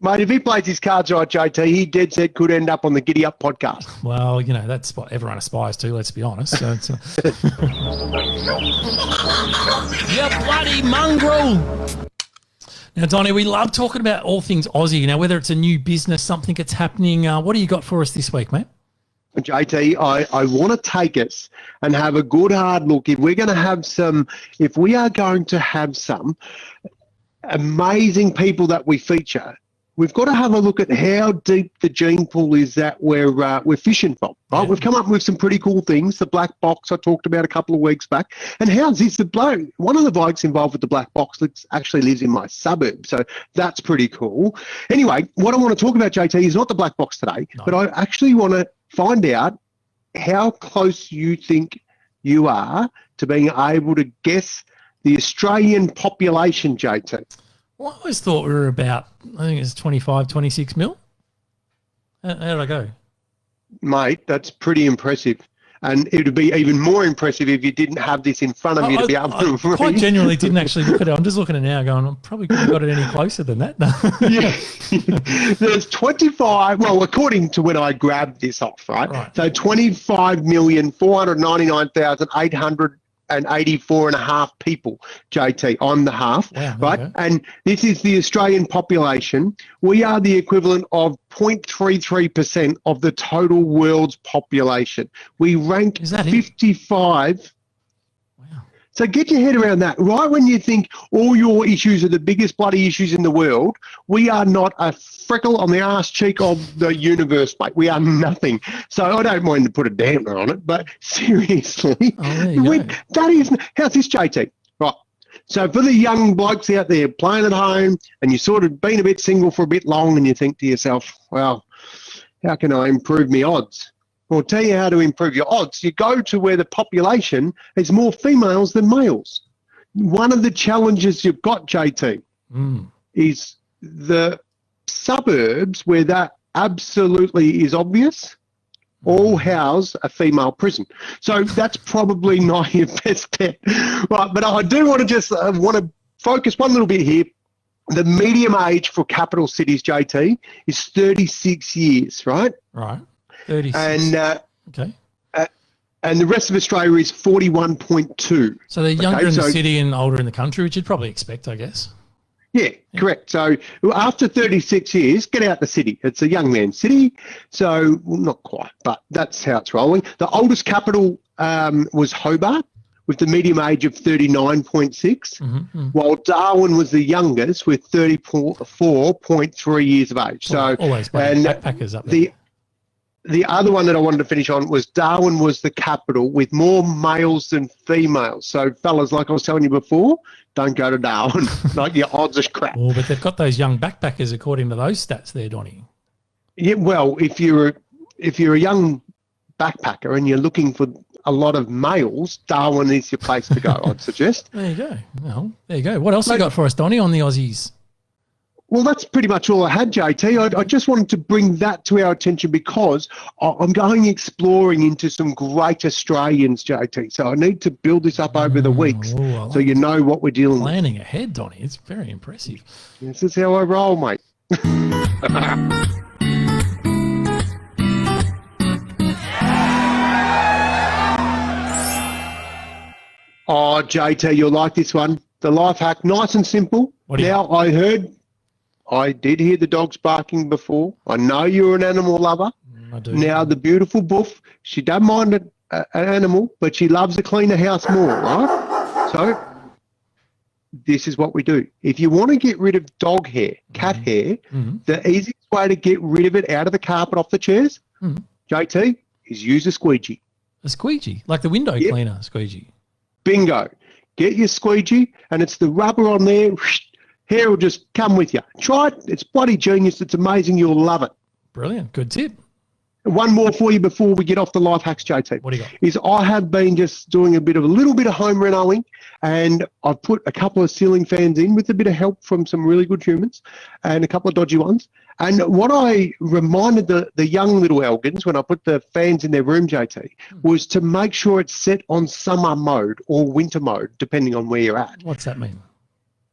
Mate, if he plays his cards right, JT, he dead set could end up on the GiddyUp podcast. Well, that's what everyone aspires to, let's be honest. So it's you bloody mongrel. Now, Donnie, we love talking about all things Aussie. Now, whether it's a new business, something that's happening, what do you got for us this week, mate? JT, I want to take us and have a good hard look. If we are going to have some amazing people that we feature, we've got to have a look at how deep the gene pool is that we're fishing from. Right, We've come up with some pretty cool things. The black box I talked about a couple of weeks back, and how's this? One of the blokes involved with the black box actually lives in my suburb, so that's pretty cool. Anyway, what I want to talk about, JT, is not the black box today, but I actually want to find out how close you think you are to being able to guess the Australian population, JT. Well, I always thought we were about, I think it's 25, 26 mil. How did I go? Mate, that's pretty impressive. And it would be even more impressive if you didn't have this in front of you to be able to read. I quite genuinely didn't actually look at it. I'm just looking at it now going, I probably couldn't have got it any closer than that. Yeah. There's 25, well, according to when I grabbed this off, right? So 25,499,884.5 people, JT, on the half, right? Okay. And this is the Australian population. We are the equivalent of 0.33% of the total world's population. We rank 55. Wow. So get your head around that. Right when you think all your issues are the biggest bloody issues in the world, we are not a freckle on the arse cheek of the universe, mate. We are nothing. So I don't mind to put a damper on it, but seriously, that is, how's this, JT? Right. So for the young blokes out there playing at home and you've sort of been a bit single for a bit long and you think to yourself, well, how can I improve my odds? Well, I'll tell you how to improve your odds. You go to where the population is more females than males. One of the challenges you've got, JT, is the suburbs where that absolutely is obvious all house a female prison. So that's probably not your best bet. Right, but I do want to just focus one little bit here. The medium age for capital cities, JT, is 36 years, right? Right. 36. And okay. And the rest of Australia is 41.2. So they're younger in the city and older in the country, which you'd probably expect, I guess. Yeah, correct. So after 36 years, get out the city. It's a young man's city. So, well, not quite, but that's how it's rolling. The oldest capital was Hobart with the medium age of 39.6, while Darwin was the youngest with 34.3 years of age. So, always backpackers up there. The other one that I wanted to finish on was Darwin was the capital with more males than females. So, fellas, like I was telling you before, don't go to Darwin. Like, your odds are crap. Oh, but they've got those young backpackers according to those stats there, Donnie. Yeah, well, if you're a young backpacker and you're looking for a lot of males, Darwin is your place to go, I'd suggest. There you go. Well, there you go. What else you got for us, Donnie, on the Aussies? Well, that's pretty much all I had, JT. I just wanted to bring that to our attention because I'm going exploring into some great Australians, JT. So I need to build this up over the weeks so you know what we're dealing with. Planning ahead, Donnie. It's very impressive. This is how I roll, mate. Oh, JT, you'll like this one. The life hack, nice and simple. Now, I did hear the dogs barking before. I know you're an animal lover. I do. Now, the beautiful Boof, she don't mind an animal, but she loves a cleaner house more, right? So this is what we do. If you want to get rid of dog hair, cat hair, the easiest way to get rid of it out of the carpet, off the chairs, JT, is use a squeegee. A squeegee? Like the window cleaner squeegee? Bingo. Get your squeegee, and it's the rubber on there. Hair will just come with you. Try it. It's bloody genius. It's amazing. You'll love it. Brilliant. Good tip. One more for you before we get off the life hacks, JT. What do you got? Is I have been just doing a little bit of home renoing, and I've put a couple of ceiling fans in with a bit of help from some really good humans and a couple of dodgy ones. And what I reminded the young little Elgins when I put the fans in their room, JT, was to make sure it's set on summer mode or winter mode, depending on where you're at. What's that mean?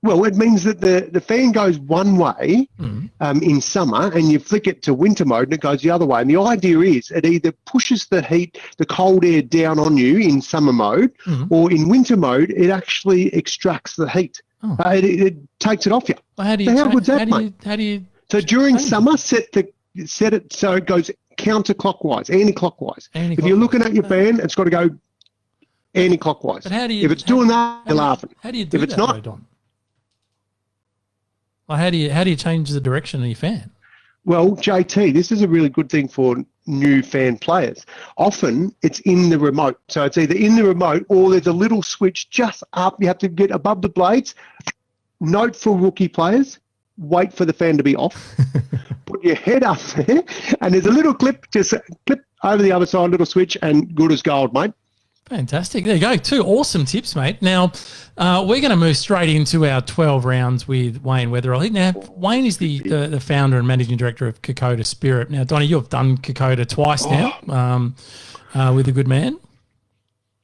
Well, it means that the fan goes one way in summer and you flick it to winter mode and it goes the other way. And the idea is it either pushes the heat, the cold air down on you in summer mode or in winter mode, it actually extracts the heat. Oh. It takes it off you. Well, how do you So during summer, set it so it goes counterclockwise, anti-clockwise. If you're looking at your fan, it's got to go anti-clockwise. But how do you, if it's doing that, you're laughing. How do you do if it's that, not, Don? Well, how do you change the direction of your fan? Well, JT, this is a really good thing for new fan players. Often it's in the remote. So it's either in the remote or there's a little switch just up. You have to get above the blades. Note for rookie players, wait for the fan to be off. Put your head up there and there's a little clip, just clip over the other side, little switch, and good as gold, mate. Fantastic. There you go. 2 awesome tips, mate. Now, we're going to move straight into our 12 rounds with Wayne Wetherall. Now, Wayne is the founder and managing director of Kokoda Spirit. Now, Donnie, you've done Kokoda twice now with a good man.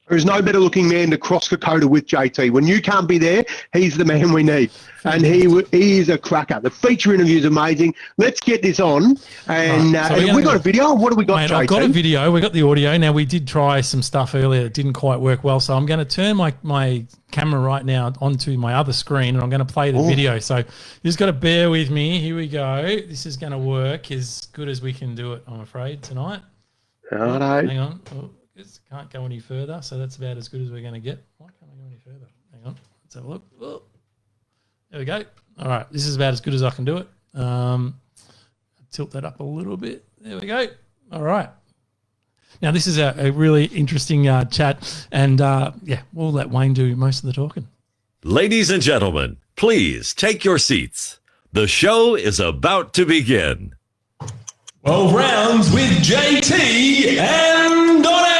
There is no better looking man to cross Kokoda with, JT. When you can't be there, he's the man we need. And he is a cracker. The feature interview is amazing. Let's get this on. And we got a video. What do we got, mate, JT? I've got a video. We got the audio. Now, we did try some stuff earlier that didn't quite work well. So I'm going to turn my camera right now onto my other screen, and I'm going to play the video. So you just got to bear with me. Here we go. This is going to work as good as we can do it, I'm afraid, tonight. Righto. Hang on. Can't go any further, so that's about as good as we're going to get. Why can't I go any further? Hang on. Let's have a look. Oh, there we go. All right. This is about as good as I can do it. Tilt that up a little bit. There we go. All right. Now, this is a really interesting chat, and, we'll let Wayne do most of the talking. Ladies and gentlemen, please take your seats. The show is about to begin. 12 rounds with JT and Donnie.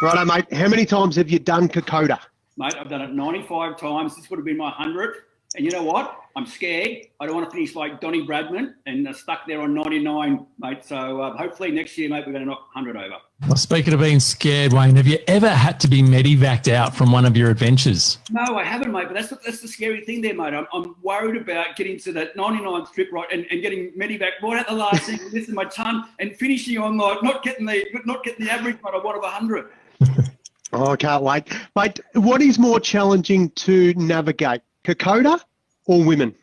Righto, mate. How many times have you done Kokoda? Mate, I've done it 95 times. This would have been my 100th. And you know what? I'm scared. I don't want to finish like Donnie Bradman and stuck there on 99, mate. So hopefully next year, mate, we're going to knock 100 over. Well, speaking of being scared, Wayne, have you ever had to be medevaced out from one of your adventures? No, I haven't, mate. But that's the scary thing there, mate. I'm worried about getting to that 99 strip right and getting medevac right at the last thing. This is my ton and finishing on like not getting the average, but I want of 100. Oh, I can't wait. Mate, what is more challenging to navigate, Kokoda or women?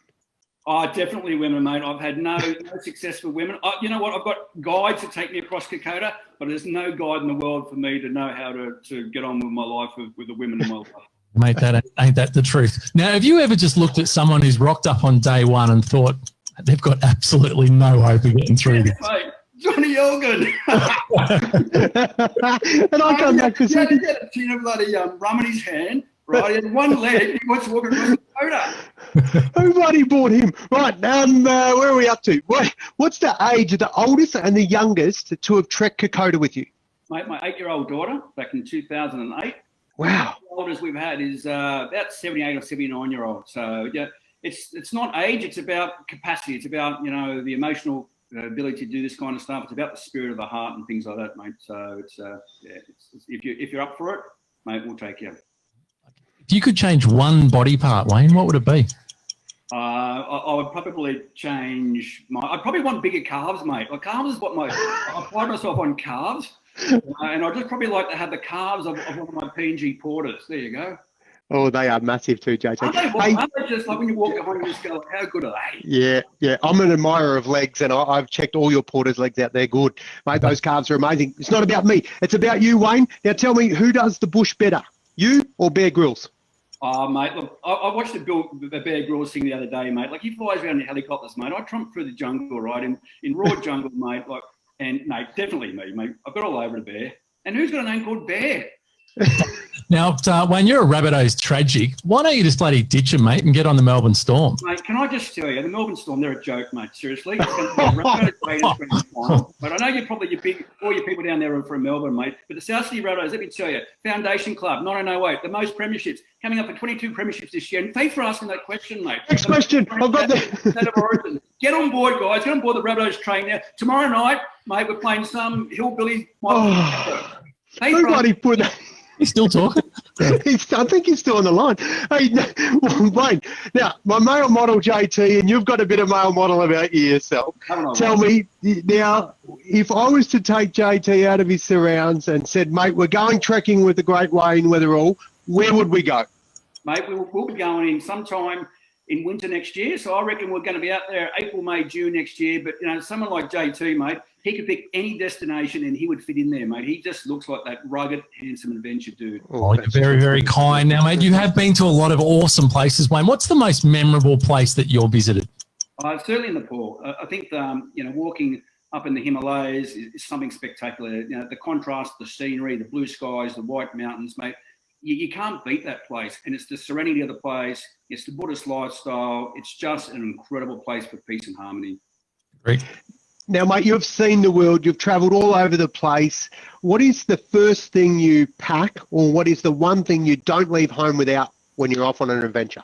Oh, definitely women, mate. I've had no success with women. You know what? I've got guides to take me across Kokoda, but there's no guide in the world for me to know how to get on with my life with the women in my life. Mate, ain't that the truth? Now, have you ever just looked at someone who's rocked up on day one and thought they've got absolutely no hope of getting through this? Mate, Johnny Elgin. And I come back to say, he had a tin of bloody rum in his hand, right? He had one leg. He wants to walk across Kokoda. who bloody bought him? Right, where are we up to? What's the age of the oldest and the youngest to have trekked Kokoda with you? Mate, my 8-year-old daughter back in 2008. Wow. The oldest we've had is about 78 or 79-year-old. So, yeah, it's not age. It's about capacity. It's about, the emotional ability to do this kind of stuff. It's about the spirit of the heart and things like that, mate. So it's if you're up for it, mate, we'll take you. If you could change one body part, Wayne, what would it be? I would probably change I'd probably want bigger calves, mate. Like calves is what I pride myself on calves, and I'd just probably like to have the calves of one of my PNG porters. There you go. Oh, they are massive too, JT. Aren't they just like when you walk behind you just go, how good are they? Yeah. I'm an admirer of legs, and I've checked all your porters' legs out. They're good. Mate, those calves are amazing. It's not about me. It's about you, Wayne. Now tell me, who does the bush better, you or Bear Grylls? Oh, mate, look, I watched the Bear Grylls thing the other day, mate. Like, he flies around in helicopters, mate. I tromp through the jungle, right, in raw jungle, mate. Like, and, mate, definitely me, mate. I've got all over the bear. And who's got a name called Bear? Now, when you're a Rabbitohs tragic, why don't you just bloody ditch him, mate, and get on the Melbourne Storm? Mate, can I just tell you, the Melbourne Storm, they're a joke, mate. Seriously. It's going to be a Rabbitohs Raiders grand final. But I know all your people down there are from Melbourne, mate. But the South Sydney Rabbitohs, let me tell you, Foundation Club, 1908, the most premierships, coming up for 22 premierships this year. And thanks for asking that question, mate. Next question. I've got State of Origin. Get on board, guys. Get on board the Rabbitohs train now. Tomorrow night, mate, we're playing some hillbilly. Who bloody put that? He's still talking. I think he's still on the line. Hey, Wayne, now, my male model, JT, and you've got a bit of male model about you yourself. Tell me, now, if I was to take JT out of his surrounds and said, mate, we're going trekking with the great Wayne Wetherall, where would we go? Mate, we'll be going in sometime in winter next year. So I reckon we're going to be out there April, May, June next year. But, someone like JT, mate, he could pick any destination and he would fit in there, mate. He just looks like that rugged, handsome adventure dude. Oh, you're very, very kind. Now, mate, you have been to a lot of awesome places, Wayne. What's the most memorable place that you've visited? Certainly in Nepal. I think, walking up in the Himalayas is something spectacular. The contrast, the scenery, the blue skies, the white mountains, mate. You can't beat that place. And it's the serenity of the place. It's the Buddhist lifestyle. It's just an incredible place for peace and harmony. Great. Now, mate, you've seen the world. You've travelled all over the place. What is the first thing you pack, or what is the one thing you don't leave home without when you're off on an adventure?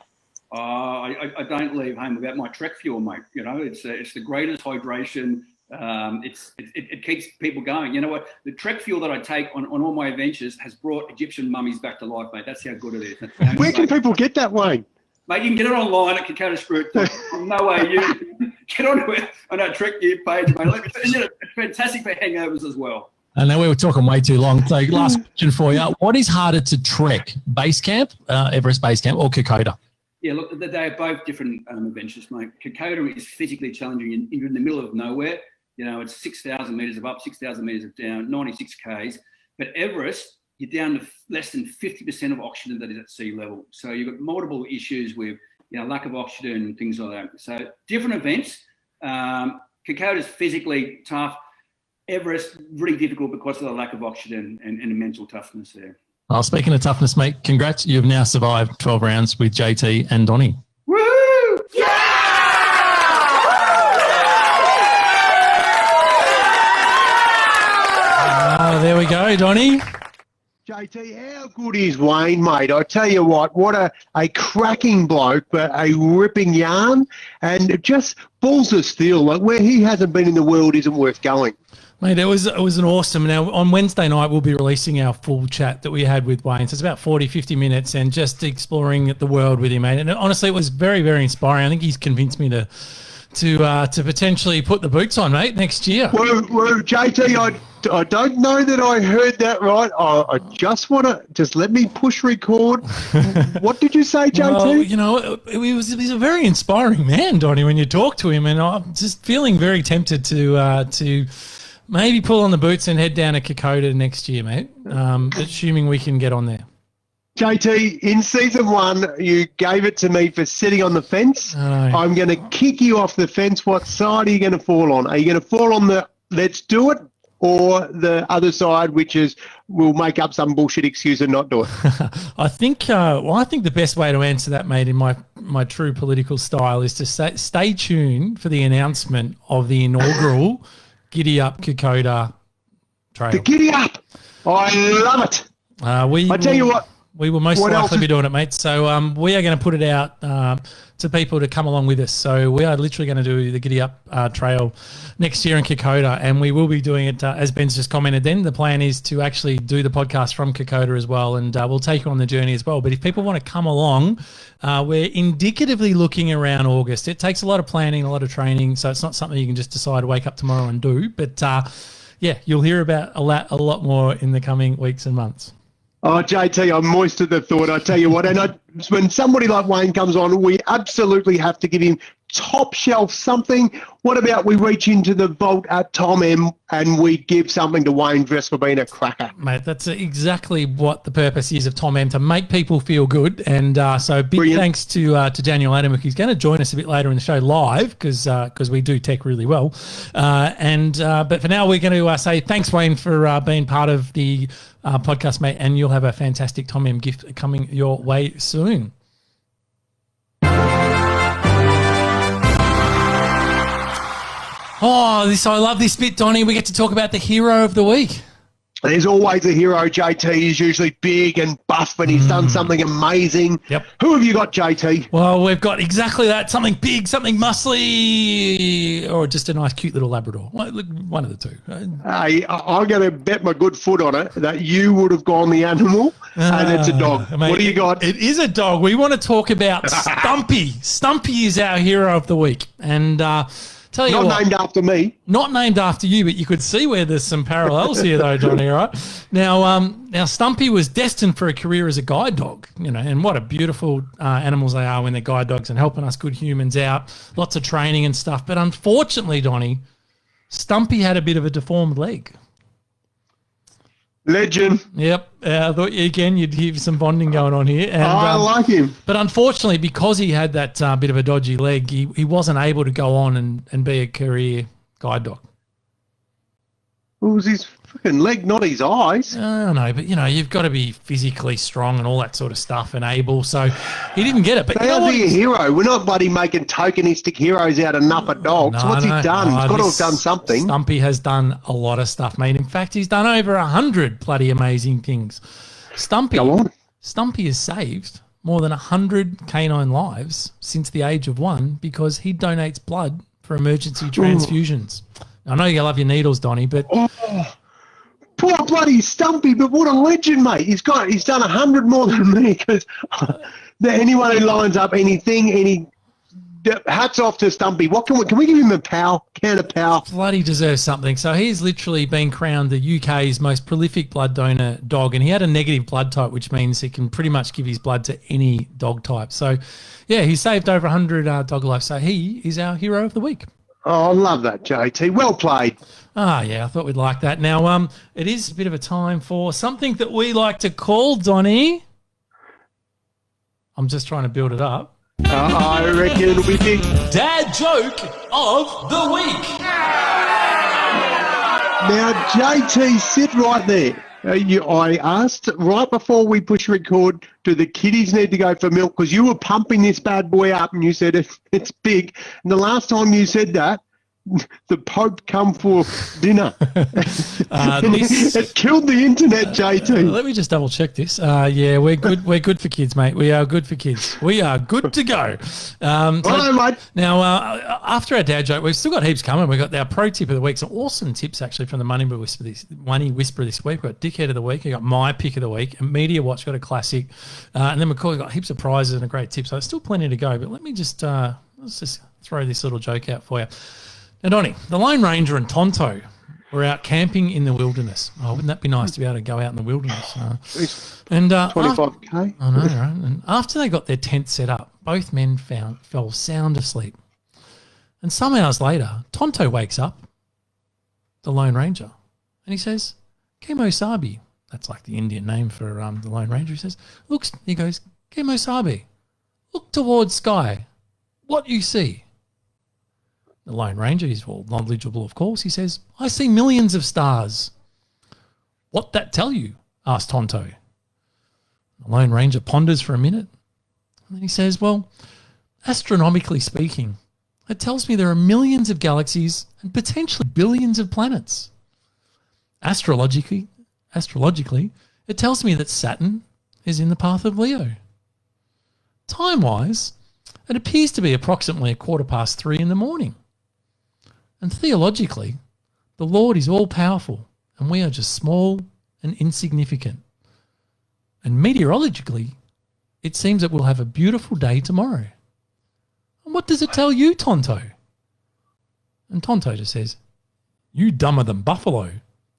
I don't leave home without my Trek fuel, mate. You know, it's the greatest hydration. It keeps people going. You know what? The Trek fuel that I take on all my adventures has brought Egyptian mummies back to life, mate. That's how good it is. Where can people get that, Wayne? Mate, you can get it online at Kokoda. No way. You get onto it on our Trek Gear page, mate. It's fantastic for hangovers as well. I know we were talking way too long. So last question for you. What is harder to trek, base camp, Everest Base Camp, or Kokoda? Yeah, look, they are both different adventures, mate. Kokoda is physically challenging. You're in the middle of nowhere. You know, it's 6,000 metres of up, 6,000 metres of down, 96 Ks. But Everest, you're down to less than 50% of oxygen that is at sea level. So you've got multiple issues with, lack of oxygen and things like that. So different events. Kokoda is physically tough. Everest, really difficult because of the lack of oxygen and the mental toughness there. Well, speaking of toughness, mate, congrats. You've now survived 12 rounds with JT and Donnie. Woo! There we go, Donnie. JT, how good is Wayne, mate? I tell you what a cracking bloke, but a ripping yarn, and just balls of steel. Like, where he hasn't been in the world isn't worth going. Mate, it was an awesome. Now, on Wednesday night, we'll be releasing our full chat that we had with Wayne. So it's about 40, 50 minutes and just exploring the world with him, mate. And honestly, it was very, very inspiring. I think he's convinced me to potentially put the boots on, mate, next year. Well, JT, I don't know that I heard that right. I just want to let me push record. What did you say, JT? Well, he's a very inspiring man, Donnie, when you talk to him, and I'm just feeling very tempted to maybe pull on the boots and head down to Kokoda next year, mate, assuming we can get on there. JT, in season 1, you gave it to me for sitting on the fence. I'm going to kick you off the fence. What side are you going to fall on? Are you going to fall on the let's do it, or the other side, which is we'll make up some bullshit excuse and not do it? I think the best way to answer that, mate, in my true political style, is to stay tuned for the announcement of the inaugural GiddyUp Kokoda trail. The GiddyUp! I love it. I tell you what. We will most likely be doing it, mate. So we are going to put it out to people to come along with us. So we are literally going to do the GiddyUp trail next year in Kokoda, and we will be doing it, as Ben's just commented then. The plan is to actually do the podcast from Kokoda as well, and we'll take you on the journey as well. But if people want to come along, we're indicatively looking around August. It takes a lot of planning, a lot of training, so it's not something you can just decide to wake up tomorrow and do. But, you'll hear about a lot more in the coming weeks and months. Oh, JT, I'm moist at the thought. I tell you what, when somebody like Wayne comes on, we absolutely have to give him top shelf something. What about we reach into the vault at Tom M and we give something to Wayne just for being a cracker? Mate, that's exactly what the purpose is of Tom M, to make people feel good. And so big thanks to Daniel Adamick, who's going to join us a bit later in the show live because we do tech really well. But for now, we're going to say thanks, Wayne, for being part of the podcast, mate, and you'll have a fantastic Tom M gift coming your way soon. I love this bit, Donnie. We get to talk about the hero of the week. There's always a hero, JT. He's usually big and buff and he's done something amazing. Yep. Who have you got, JT? Well, we've got exactly that. Something big, something muscly, or just a nice, cute little Labrador. One of the two. Hey, I'm going to bet my good foot on it that you would have gone the animal, and it's a dog. Mate, what do you got? It is a dog. We want to talk about Stumpy. Stumpy is our hero of the week. And tell you Not named after me. Not named after you, but you could see where there's some parallels here, though, Johnny. Right now, Stumpy was destined for a career as a guide dog. And what a beautiful animals they are when they're guide dogs and helping us good humans out. Lots of training and stuff. But unfortunately, Donnie, Stumpy had a bit of a deformed leg. Legend. Yep. I thought, again, you'd hear some bonding going on here. And, I like him. But unfortunately, because he had that bit of a dodgy leg, he wasn't able to go on and be a career guide dog. It was his fucking leg, not his eyes. I don't know, but, you've got to be physically strong and all that sort of stuff and able. So he didn't get it. But How's he a hero? We're not bloody making tokenistic heroes out of nuppa dogs. What's he done? He's got to have done something. Stumpy has done a lot of stuff, mate. In fact, he's done over 100 bloody amazing things. Go on. Stumpy has saved more than 100 canine lives since the age of 1 because he donates blood for emergency transfusions. I know you love your needles, Donnie, but poor bloody Stumpy, but what a legend, mate. He's done 100 more than me because anyone who lines up anything, hats off to Stumpy. What can we give him a can of power? Bloody deserves something. So he's literally been crowned the UK's most prolific blood donor dog, and he had a negative blood type, which means he can pretty much give his blood to any dog type. So, yeah, he saved over 100 dog lives. So he is our hero of the week. Oh, I love that, JT. Well played. Yeah, I thought we'd like that. Now, it is a bit of a time for something that we like to call, Donnie. I'm just trying to build it up. I reckon we did. Dad joke of the week. Now, JT, sit right there. I asked right before we push record, do the kiddies need to go for milk? Because you were pumping this bad boy up and you said it's big. And the last time you said that, the Pope come for dinner. It killed the internet, JT. Let me just double check this. Yeah, we're good. We're good for kids, mate. We are good for kids. We are good to go. Hello, mate. Now, after our dad joke, we've still got heaps coming. We've got our pro tip of the week. Some awesome tips actually from the Money Whisperer this week. We've got Dickhead of the Week. We've got my pick of the week. And Media Watch got a classic. And then we've got heaps of prizes and a great tip. So there's still plenty to go. But let me just let's just throw this little joke out for you. Now, Donnie, the Lone Ranger and Tonto were out camping in the wilderness. Oh, wouldn't that be nice to be able to go out in the wilderness? And 25K. I know, right? And after they got their tent set up, both men fell sound asleep. And some hours later, Tonto wakes up, the Lone Ranger, and he says, Kemosabe. That's like the Indian name for the Lone Ranger. He goes, Kemosabe, look towards sky. What you see? The Lone Ranger, he's all knowledgeable, of course. He says, I see millions of stars. What that tell you? Asked Tonto. The Lone Ranger ponders for a minute. And then he says, well, astronomically speaking, it tells me there are millions of galaxies and potentially billions of planets. Astrologically, it tells me that Saturn is in the path of Leo. Time-wise, it appears to be approximately 3:15 in the morning. And theologically, the Lord is all-powerful and we are just small and insignificant. And meteorologically, it seems that we'll have a beautiful day tomorrow. And what does it tell you, Tonto? And Tonto just says, you dumber than buffalo.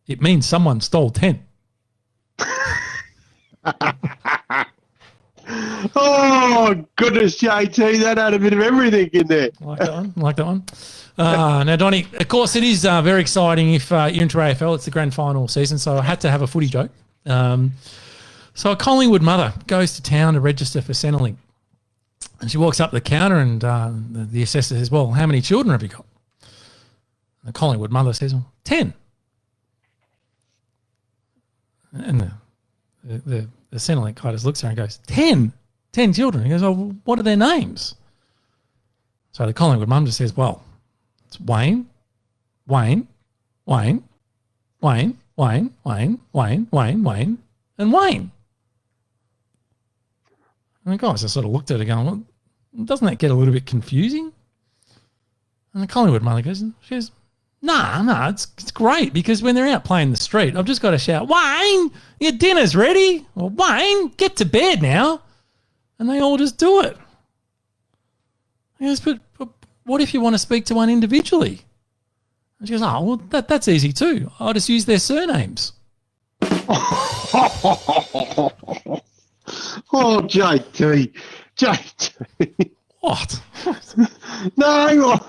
It means someone stole tent. Oh, goodness, JT, that had a bit of everything in there. Like that one. Now, Donnie, of course, it is very exciting if you're into AFL. It's the grand final season, so I had to have a footy joke. So a Collingwood mother goes to town to register for Centrelink. And she walks up the counter and the assessor says, well, how many children have you got? And the Collingwood mother says, well, 10. And the Centrelink guy just looks at her and goes, 10 children. He goes, well, what are their names? So the Collingwood mum just says, well, it's Wayne, and Wayne. And the guys just sort of looked at her going, well, doesn't that get a little bit confusing? And the Collingwood mother goes, nah, it's great because when they're out playing the street, I've just got to shout, Wayne, your dinner's ready. Or Wayne, get to bed now. And they all just do it. He goes, but what if you want to speak to one individually? And she goes, oh, well, that's easy too. I'll just use their surnames. Oh, JT. What? No,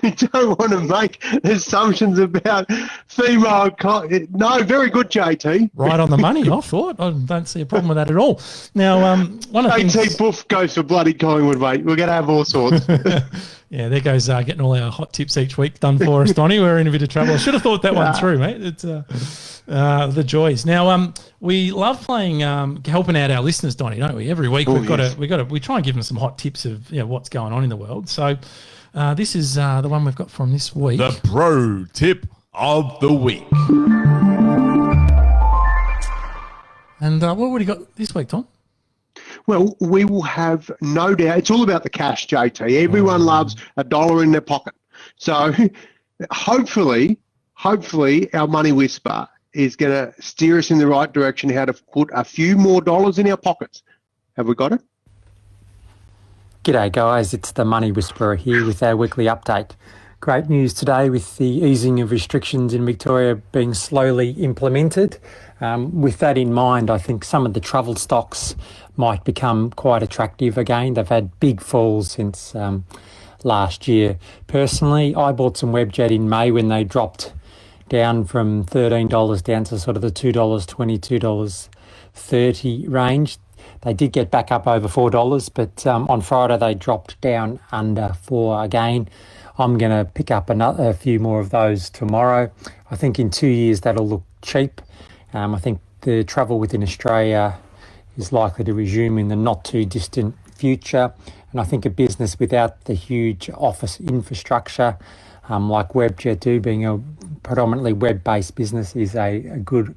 We don't want to make assumptions about female. No, very good, JT. Right on the money, I thought. I don't see a problem with that at all. Now, one of the JT things... Boof goes for bloody Collingwood, mate. We're going to have all sorts. Yeah, there goes getting all our hot tips each week done for us, Donnie. We're in a bit of trouble. I should have thought that one through, mate. It's the joys. Now, we love playing, helping out our listeners, Donnie, don't we? Every week we try and give them some hot tips of what's going on in the world. So this is the one we've got from this week. The pro tip of the week. And what have we got this week, Tom? Well, we will have no doubt. It's all about the cash, JT. Everyone loves $1 in their pocket. So hopefully our money whisper is going to steer us in the right direction, how to put a few more dollars in our pockets. Have we got it? G'day guys, it's the Money Whisperer here with our weekly update. Great news today with the easing of restrictions in Victoria being slowly implemented. With that in mind, I think some of the travel stocks might become quite attractive again. They've had big falls since last year. Personally, I bought some Webjet in May when they dropped down from $13 down to sort of the $2.20, $2.30 range. They did get back up over $4, but on Friday they dropped down under $4 again. I'm going to pick up a few more of those tomorrow. I think in 2 years that'll look cheap. I think the travel within Australia is likely to resume in the not too distant future. And I think a business without the huge office infrastructure, like Webjet do, being a predominantly web-based business, is a good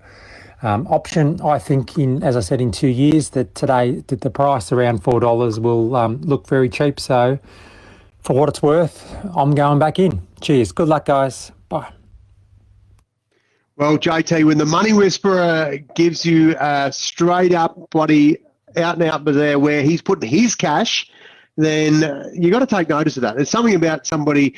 option. I think, as I said, in 2 years, that the price around $4 will look very cheap. So for what it's worth, I'm going back in. Cheers. Good luck, guys. Bye. Well, JT, when the Money Whisperer gives you a straight up bloody out and out there where he's putting his cash, then you got to take notice of that. There's something about somebody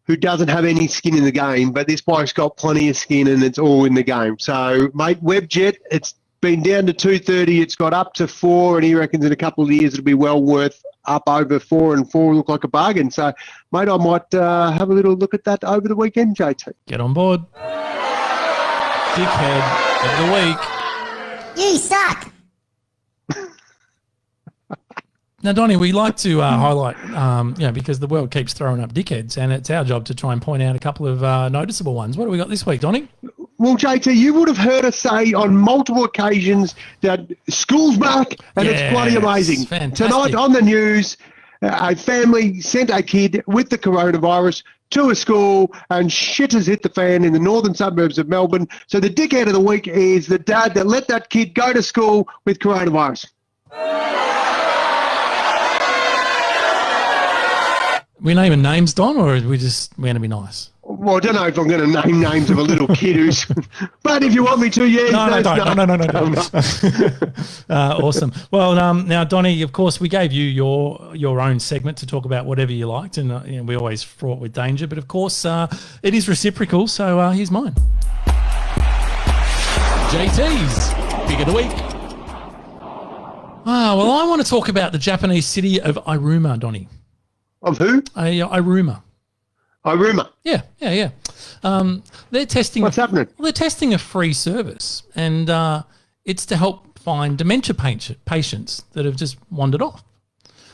who doesn't have any skin in the game, but this bloke's got plenty of skin and it's all in the game. So, mate, Webjet, it's been down to 230, it's got up to 4, and he reckons in a couple of years it'll be well worth up over 4, and 4 look like a bargain. So, mate, I might have a little look at that over the weekend, JT. Get on board. Dickhead of the week. You suck. Now, Donnie, we like to highlight, because the world keeps throwing up dickheads, and it's our job to try and point out a couple of noticeable ones. What do we got this week, Donnie? Well, JT, you would have heard us say on multiple occasions that school's back, and it's bloody amazing. Fantastic. Tonight on the news, a family sent a kid with the coronavirus to a school, and shit has hit the fan in the northern suburbs of Melbourne. So the dickhead of the week is the dad that let that kid go to school with coronavirus. We naming names, Don, or are we going to be nice? Well, I don't know if I'm going to name names of a little kid who's... But if you want me to, yeah. No, don't. Awesome. Well, now, Donnie, of course, we gave you your own segment to talk about whatever you liked, and we always fraught with danger. But, of course, it is reciprocal, so here's mine. JT's Pick of the Week. Well, I want to talk about the Japanese city of Iruma, Donnie. Of who? Iruma. Iruma? Yeah. They're testing... What's happening? Well, they're testing a free service, and it's to help find dementia patients that have just wandered off.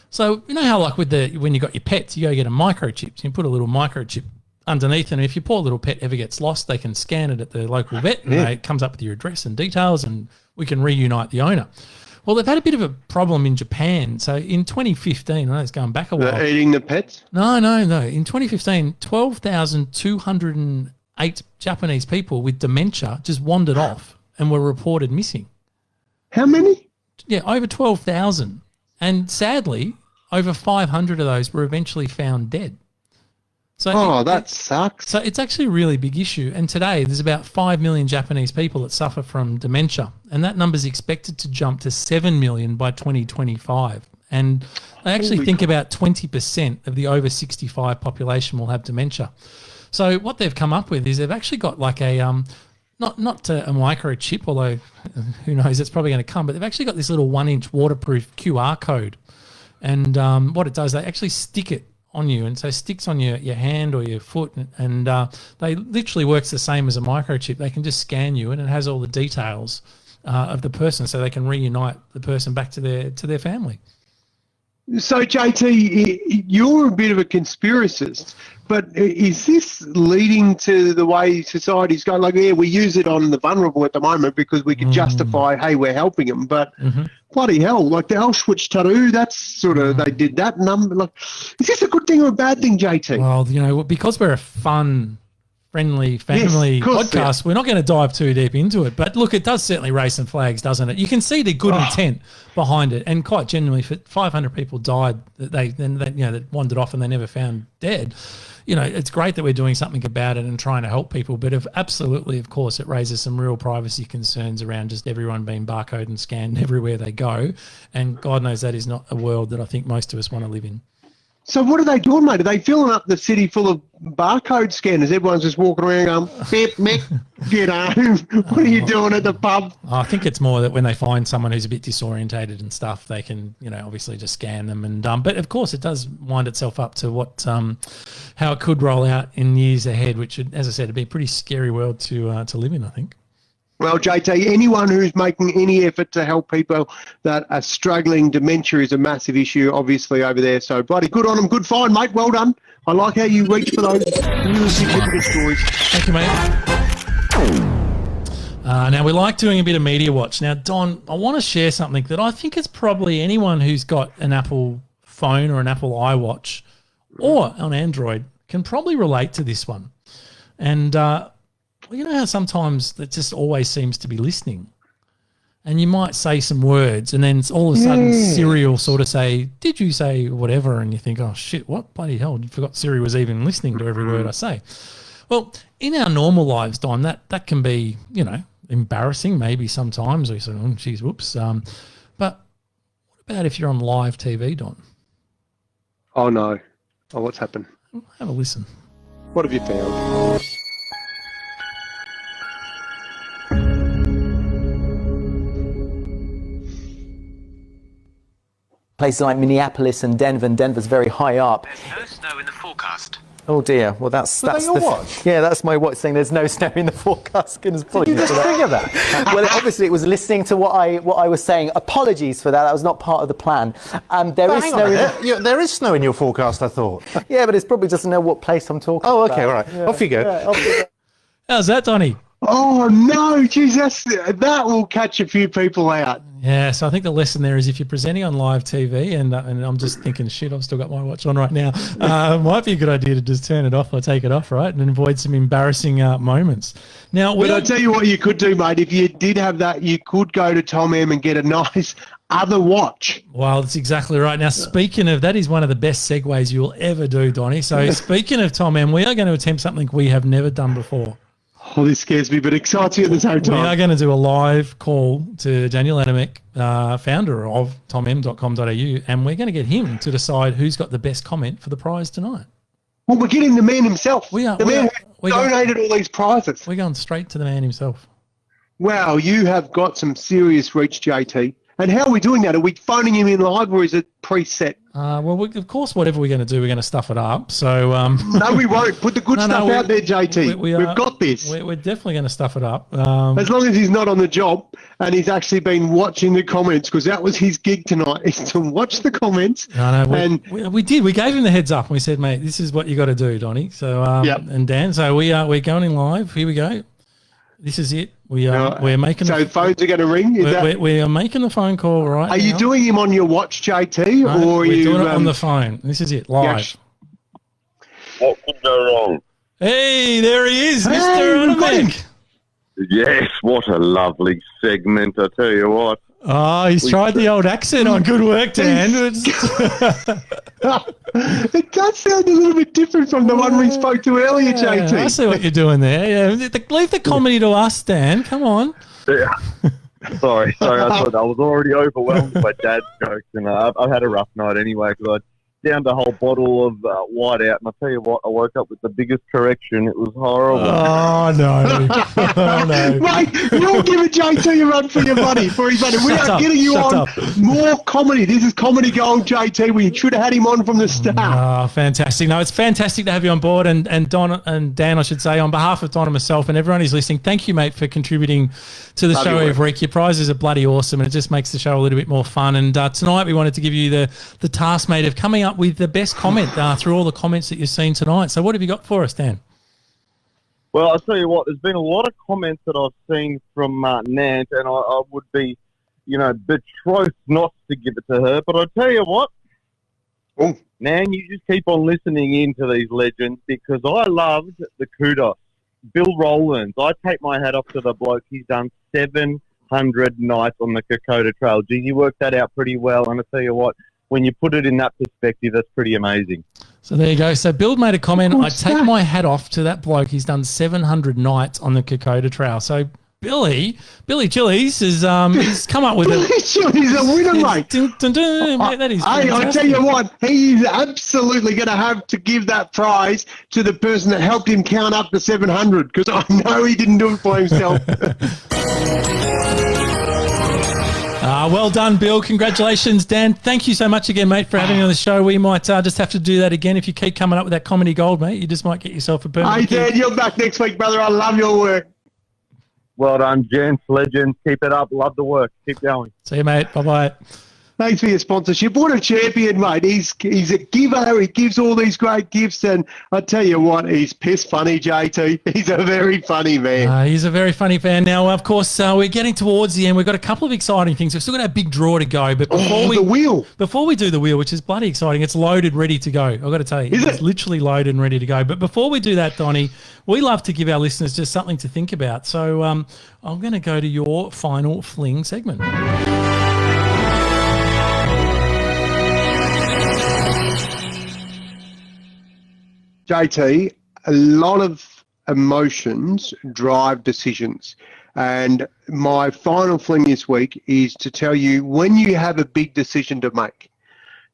So, you know how like when you got your pets, you go get a microchip. You put a little microchip underneath, and if your poor little pet ever gets lost, they can scan it at the local vet, and it comes up with your address and details, and we can reunite the owner. Well, they've had a bit of a problem in Japan. So in 2015, I know it's going back a while. They're eating the pets? No. In 2015, 12,208 Japanese people with dementia just wandered off and were reported missing. How many? Yeah, over 12,000. And sadly, over 500 of those were eventually found dead. So that sucks. So it's actually a really big issue. And today there's about 5 million Japanese people that suffer from dementia. And that number is expected to jump to 7 million by 2025. And I actually think about 20% of the over 65 population will have dementia. So what they've come up with is they've actually got like a, not a microchip, although who knows, it's probably going to come, but they've actually got this little 1-inch waterproof QR code. And what it does, they actually stick it on you, and so sticks on your hand or your foot, and they literally works the same as a microchip. They can just scan you, and it has all the details of the person, so they can reunite the person back to their family. So, JT, you're a bit of a conspiracist, but is this leading to the way society's going? Like, yeah, we use it on the vulnerable at the moment because we can justify, hey, we're helping them. But bloody hell, like the Auschwitz tattoo, that's sort of, they did that number. Like, is this a good thing or a bad thing, JT? Well, because we're a fun, friendly family podcast, we're not going to dive too deep into it. But look, it does certainly raise some flags, doesn't it? You can see the good intent behind it, and quite genuinely, 500 people died that wandered off and they never found dead. It's great that we're doing something about it and trying to help people, but absolutely, of course, it raises some real privacy concerns around just everyone being barcoded and scanned everywhere they go. And God knows that is not a world that I think most of us want to live in. So what are they doing, mate? Are they filling up the city full of barcode scanners? Everyone's just walking around going, beep, Mick, get home. What are you doing at the pub? I think it's more that when they find someone who's a bit disorientated and stuff, they can, obviously just scan them. And but of course, it does wind itself up to how it could roll out in years ahead, which, as I said, would be a pretty scary world to live in, I think. Well, JT, anyone who's making any effort to help people that are struggling, dementia is a massive issue, obviously, over there. So, bloody good on them. Good find, mate. Well done. I like how you reach for those really significant stories. Thank you, mate. Now, we like doing a bit of media watch. Now, Don, I want to share something that I think is probably anyone who's got an Apple phone or an Apple iWatch or on Android can probably relate to this one. And you know how sometimes it just always seems to be listening, and you might say some words and then all of a sudden Siri will sort of say, did you say whatever? And you think, oh shit, what bloody hell? I forgot Siri was even listening to every word I say. Well, in our normal lives, Don, that can be, embarrassing maybe sometimes. We say, oh, geez, whoops. But what about if you're on live TV, Don? Oh, no. Oh, what's happened? Have a listen. What have you found? Places like Minneapolis and Denver's very high up. There's no snow in the forecast. Oh dear. Well, that's your watch? Yeah, that's my watch saying there's no snow in the forecast. Goodness, apologies for that. Think of that. Well, obviously it was listening to what I was saying. Apologies for that. That was not part of the plan. There is snow. There is snow in your forecast, I thought. Yeah, but it's probably doesn't know what place I'm talking about. Oh, okay, all right. Yeah. Off you go. Yeah, off you go. How's that, Donnie? Oh, no, Jesus, that will catch a few people out. Yeah, so I think the lesson there is if you're presenting on live TV, and I'm just thinking, shit, I've still got my watch on right now, might be a good idea to just turn it off or take it off, right, and avoid some embarrassing moments. Now, but I'll tell you what you could do, mate. If you did have that, you could go to Tom M and get a nice other watch. Well, that's exactly right. Now, speaking of, that is one of the best segues you'll ever do, Donnie. So speaking of Tom M, we are going to attempt something we have never done before. Oh, this scares me, but excites me at the same time. We are going to do a live call to Daniel Adamek, founder of tomm.com.au, and we're going to get him to decide who's got the best comment for the prize tonight. Well, we're getting the man himself. We are. The man who donated all these prizes. We're going straight to the man himself. Wow, you have got some serious reach, JT. And how are we doing that? Are we phoning him in live or is it preset? Well, of course, whatever we're going to do, we're going to stuff it up. So no, we won't. Put the good stuff out there, JT. We've got this. We're definitely going to stuff it up. As long as he's not on the job and he's actually been watching the comments, because that was his gig tonight, is to watch the comments. We did. We gave him the heads up and we said, mate, this is what you got to do, Donnie. So and Dan, so we're going in live. Here we go. This is it. We're making. So phones are going to ring. We are making the phone call right now. Are you doing him on your watch, JT, no, or are we're you doing it on the phone? This is it live. Yes. What could go wrong? Hey, there he is, Mr. Adamek. Yes, what a lovely segment! I tell you what. Oh, he's tried the old accent on. Good work, Dan. It does sound a little bit different from the one we spoke to earlier, JT. I see what you're doing there. Yeah, leave the comedy to us, Dan. Come on. Yeah. Sorry. I thought I was already overwhelmed by Dad's jokes, and I've had a rough night anyway because downed a whole bottle of white out, and I tell you what, I woke up with the biggest correction. It was horrible. Oh, no. Oh, no. Mate, you're giving JT a run for your money, for his money. We are getting you on more comedy. This is comedy gold, JT. We should have had him on from the start. Oh, fantastic. No, it's fantastic to have you on board. And Don and Dan, I should say, on behalf of Don and myself and everyone who's listening, thank you, mate, for contributing to the show every week. Your prizes are bloody awesome, and it just makes the show a little bit more fun. And tonight we wanted to give you the task, mate, of coming up with the best comment through all the comments that you've seen tonight. So what have you got for us, Dan? Well, I'll tell you what, there's been a lot of comments that I've seen from Nant, and I would be, betrothed not to give it to her. But I'll tell you what, Nan, you just keep on listening in to these legends, because I loved the kudos. Bill Rowlands, I take my hat off to the bloke. He's done 700 nights on the Kokoda Trail. Gee, he worked that out pretty well, and I tell you what, when you put it in that perspective, that's pretty amazing. So there you go. So Bill made a comment. I take my hat off to that bloke. He's done 700 nights on the Kokoda Trail. So Billy Chili's has he's come up with Billy Chili's a winner, mate. Mate, that is hey, I tell you what, he's absolutely going to have to give that prize to the person that helped him count up to 700, because I know he didn't do it for himself. Well done, Bill. Congratulations, Dan. Thank you so much again, mate, for having me on the show. We might just have to do that again. If you keep coming up with that comedy gold, mate, you just might get yourself a permanent. Hey, Dan, you're back next week, brother. I love your work. Well done, gents, legends. Keep it up. Love the work. Keep going. See you, mate. Bye-bye. Thanks for your sponsorship. What a champion, mate. He's a giver. He gives all these great gifts. And I tell you what, he's piss funny, JT. He's a very funny man. He's a very funny fan. Now, of course, we're getting towards the end. We've got a couple of exciting things. We've still got a big draw to go. But before before we do the wheel, which is bloody exciting, it's loaded, ready to go. I've got to tell you. It's literally loaded and ready to go. But before we do that, Donnie, we love to give our listeners just something to think about. So I'm going to go to your final fling segment. JT, a lot of emotions drive decisions. And my final fling this week is to tell you, when you have a big decision to make,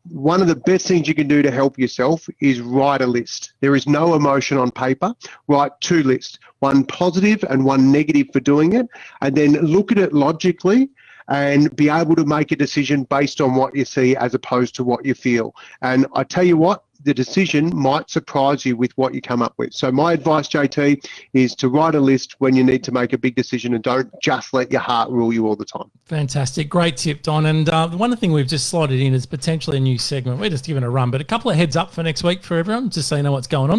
one of the best things you can do to help yourself is write a list. There is no emotion on paper. Write 2 lists, one positive and one negative for doing it, and then look at it logically and be able to make a decision based on what you see as opposed to what you feel. And I tell you what, the decision might surprise you with what you come up with. So my advice, JT, is to write a list when you need to make a big decision and don't just let your heart rule you all the time. Fantastic. Great tip, Don. And one thing we've just slotted in is potentially a new segment. We're just giving a run, but a couple of heads up for next week for everyone, just so you know what's going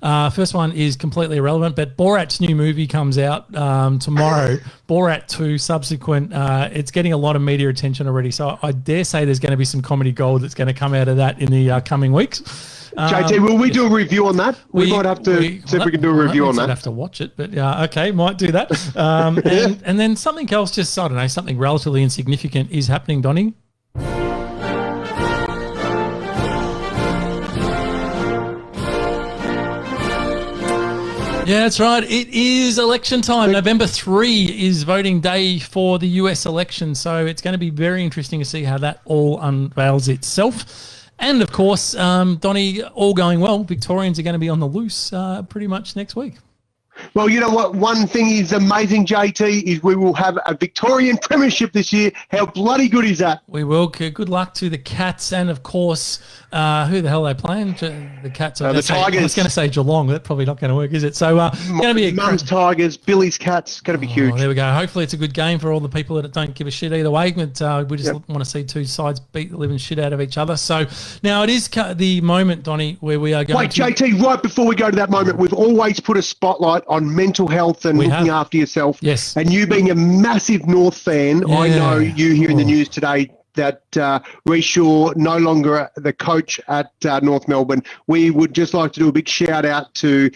on. First one is completely irrelevant, but Borat's new movie comes out tomorrow. Borat 2 subsequent. It's getting a lot of media attention already. So I dare say there's going to be some comedy gold that's going to come out of that in the coming weeks. JT, will we do a review on that? We might have to see if we can do a review on that. I'd have to watch it, but okay, might do that. And then something else, just, I don't know, something relatively insignificant is happening, Donnie. Yeah, that's right. It is election time. November 3 is voting day for the US election. So it's going to be very interesting to see how that all unveils itself. And, of course, Donnie, all going well, Victorians are going to be on the loose pretty much next week. Well, you know what? One thing is amazing, JT, is we will have a Victorian premiership this year. How bloody good is that? We will. Good luck to the Cats and, of course, who the hell are they playing? The Cats. The Tigers. I was going to say Geelong. That's probably not going to work, is it? So going to be Mum's Tigers, Billy's Cats. Going to be huge. There we go. Hopefully it's a good game for all the people that don't give a shit either way. But we just want to see two sides beat the living shit out of each other. So now it is the moment, Donnie, where we are going Wait, JT, right before we go to that moment, we've always put a spotlight on mental health and looking after yourself. Yes. And you being a massive North fan, I know you hear in the news today that Rhys Shaw no longer the coach at North Melbourne. We would just like to do a big shout out to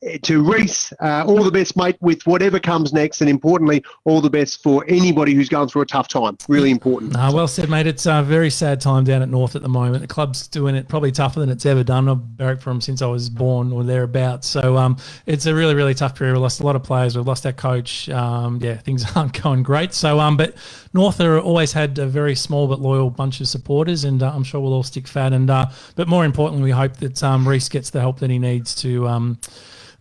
Rhys. All the best, mate, with whatever comes next, and importantly, all the best for anybody who's going through a tough time. Really important. Well said, mate. It's a very sad time down at North at the moment. The club's doing it probably tougher than it's ever done. I've barracked for them since I was born or thereabouts. So it's a really, really tough period. We've lost a lot of players. We've lost our coach. Things aren't going great. So, but North are always had a very small small but loyal bunch of supporters, and I'm sure we'll all stick fat. And but more importantly, we hope that Reece gets the help that he needs to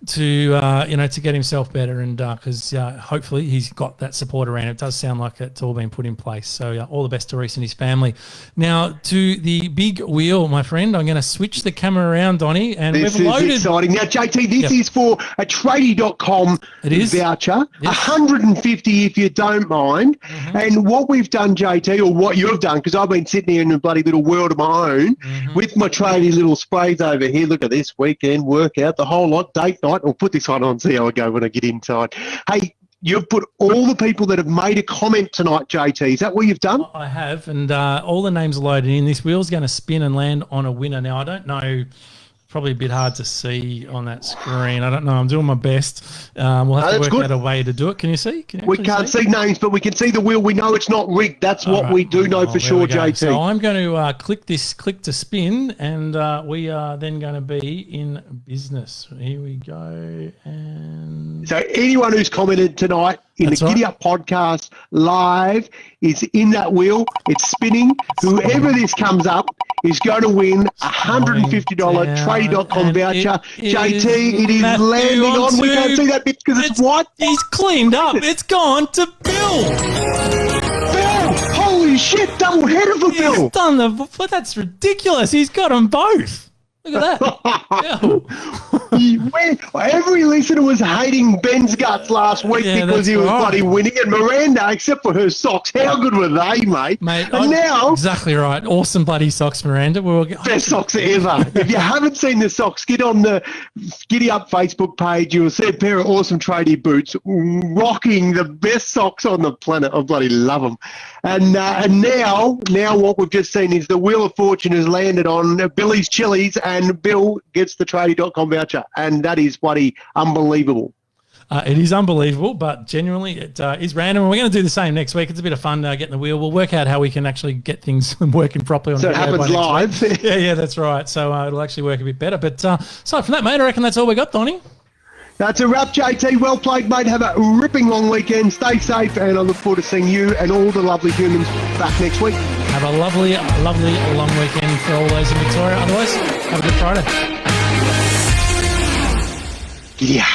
get himself better, and because hopefully he's got that support around him. It does sound like it's all been put in place. So all the best to Reece and his family. Now to the big wheel, my friend. I'm going to switch the camera around, Donnie, and this we've loaded. Is exciting. Now, JT, this is for a tradie.com voucher, Yes. $150 if you don't mind. And what we've done, JT, or what you've done, because I've been sitting here in a bloody little world of my own with my tradie little sprays over here. Look at this weekend workout, the whole lot, date night. I'll put this one on, see how I go when I get inside. Hey, you've put all the people that have made a comment tonight, JT. Is that what you've done? I have, and all the names are loaded in. This wheel's going to spin and land on a winner. Now, I don't know, probably a bit hard to see on that screen. I don't know. I'm doing my best. We'll have to work out a way to do it. Can you see? We can't see names, but we can see the wheel. We know it's not rigged. That's what we do know for sure, JT. So I'm going to click to spin, and we are then going to be in business. Here we go. And so anyone who's commented tonight in the GiddyUp Podcast live is in that wheel. It's spinning. Whoever this comes up is going to win $150 tradie.com voucher. JT, it is landing on. We can't see that bit because it's white. He's cleaned up. It's gone to Bill. Bill! Holy shit, double header for Bill. He's done but that's ridiculous. He's got them both. Look at that. Every listener was hating Ben's guts last week because he was bloody winning, and Miranda, except for her socks, how good were they, mate? And now, exactly right. Awesome bloody socks, Miranda. Best socks ever. If you haven't seen the socks, get on the GiddyUp Facebook page. You'll see a pair of awesome tradie boots rocking the best socks on the planet. I bloody love them. And now what we've just seen is the Wheel of Fortune has landed on Billy's Chili's, and Bill gets the tradie.com voucher. And that is bloody unbelievable. It is unbelievable, but genuinely it is random. And we're going to do the same next week. It's a bit of fun getting the wheel. We'll work out how we can actually get things working properly. So it happens live. Yeah, that's right. So it'll actually work a bit better. But aside from that, mate, I reckon that's all we got, Donnie. That's a wrap, JT. Well played, mate. Have a ripping long weekend. Stay safe, and I look forward to seeing you and all the lovely humans back next week. Have a lovely, lovely long weekend for all those in Victoria. Otherwise, have a good Friday. Yeah.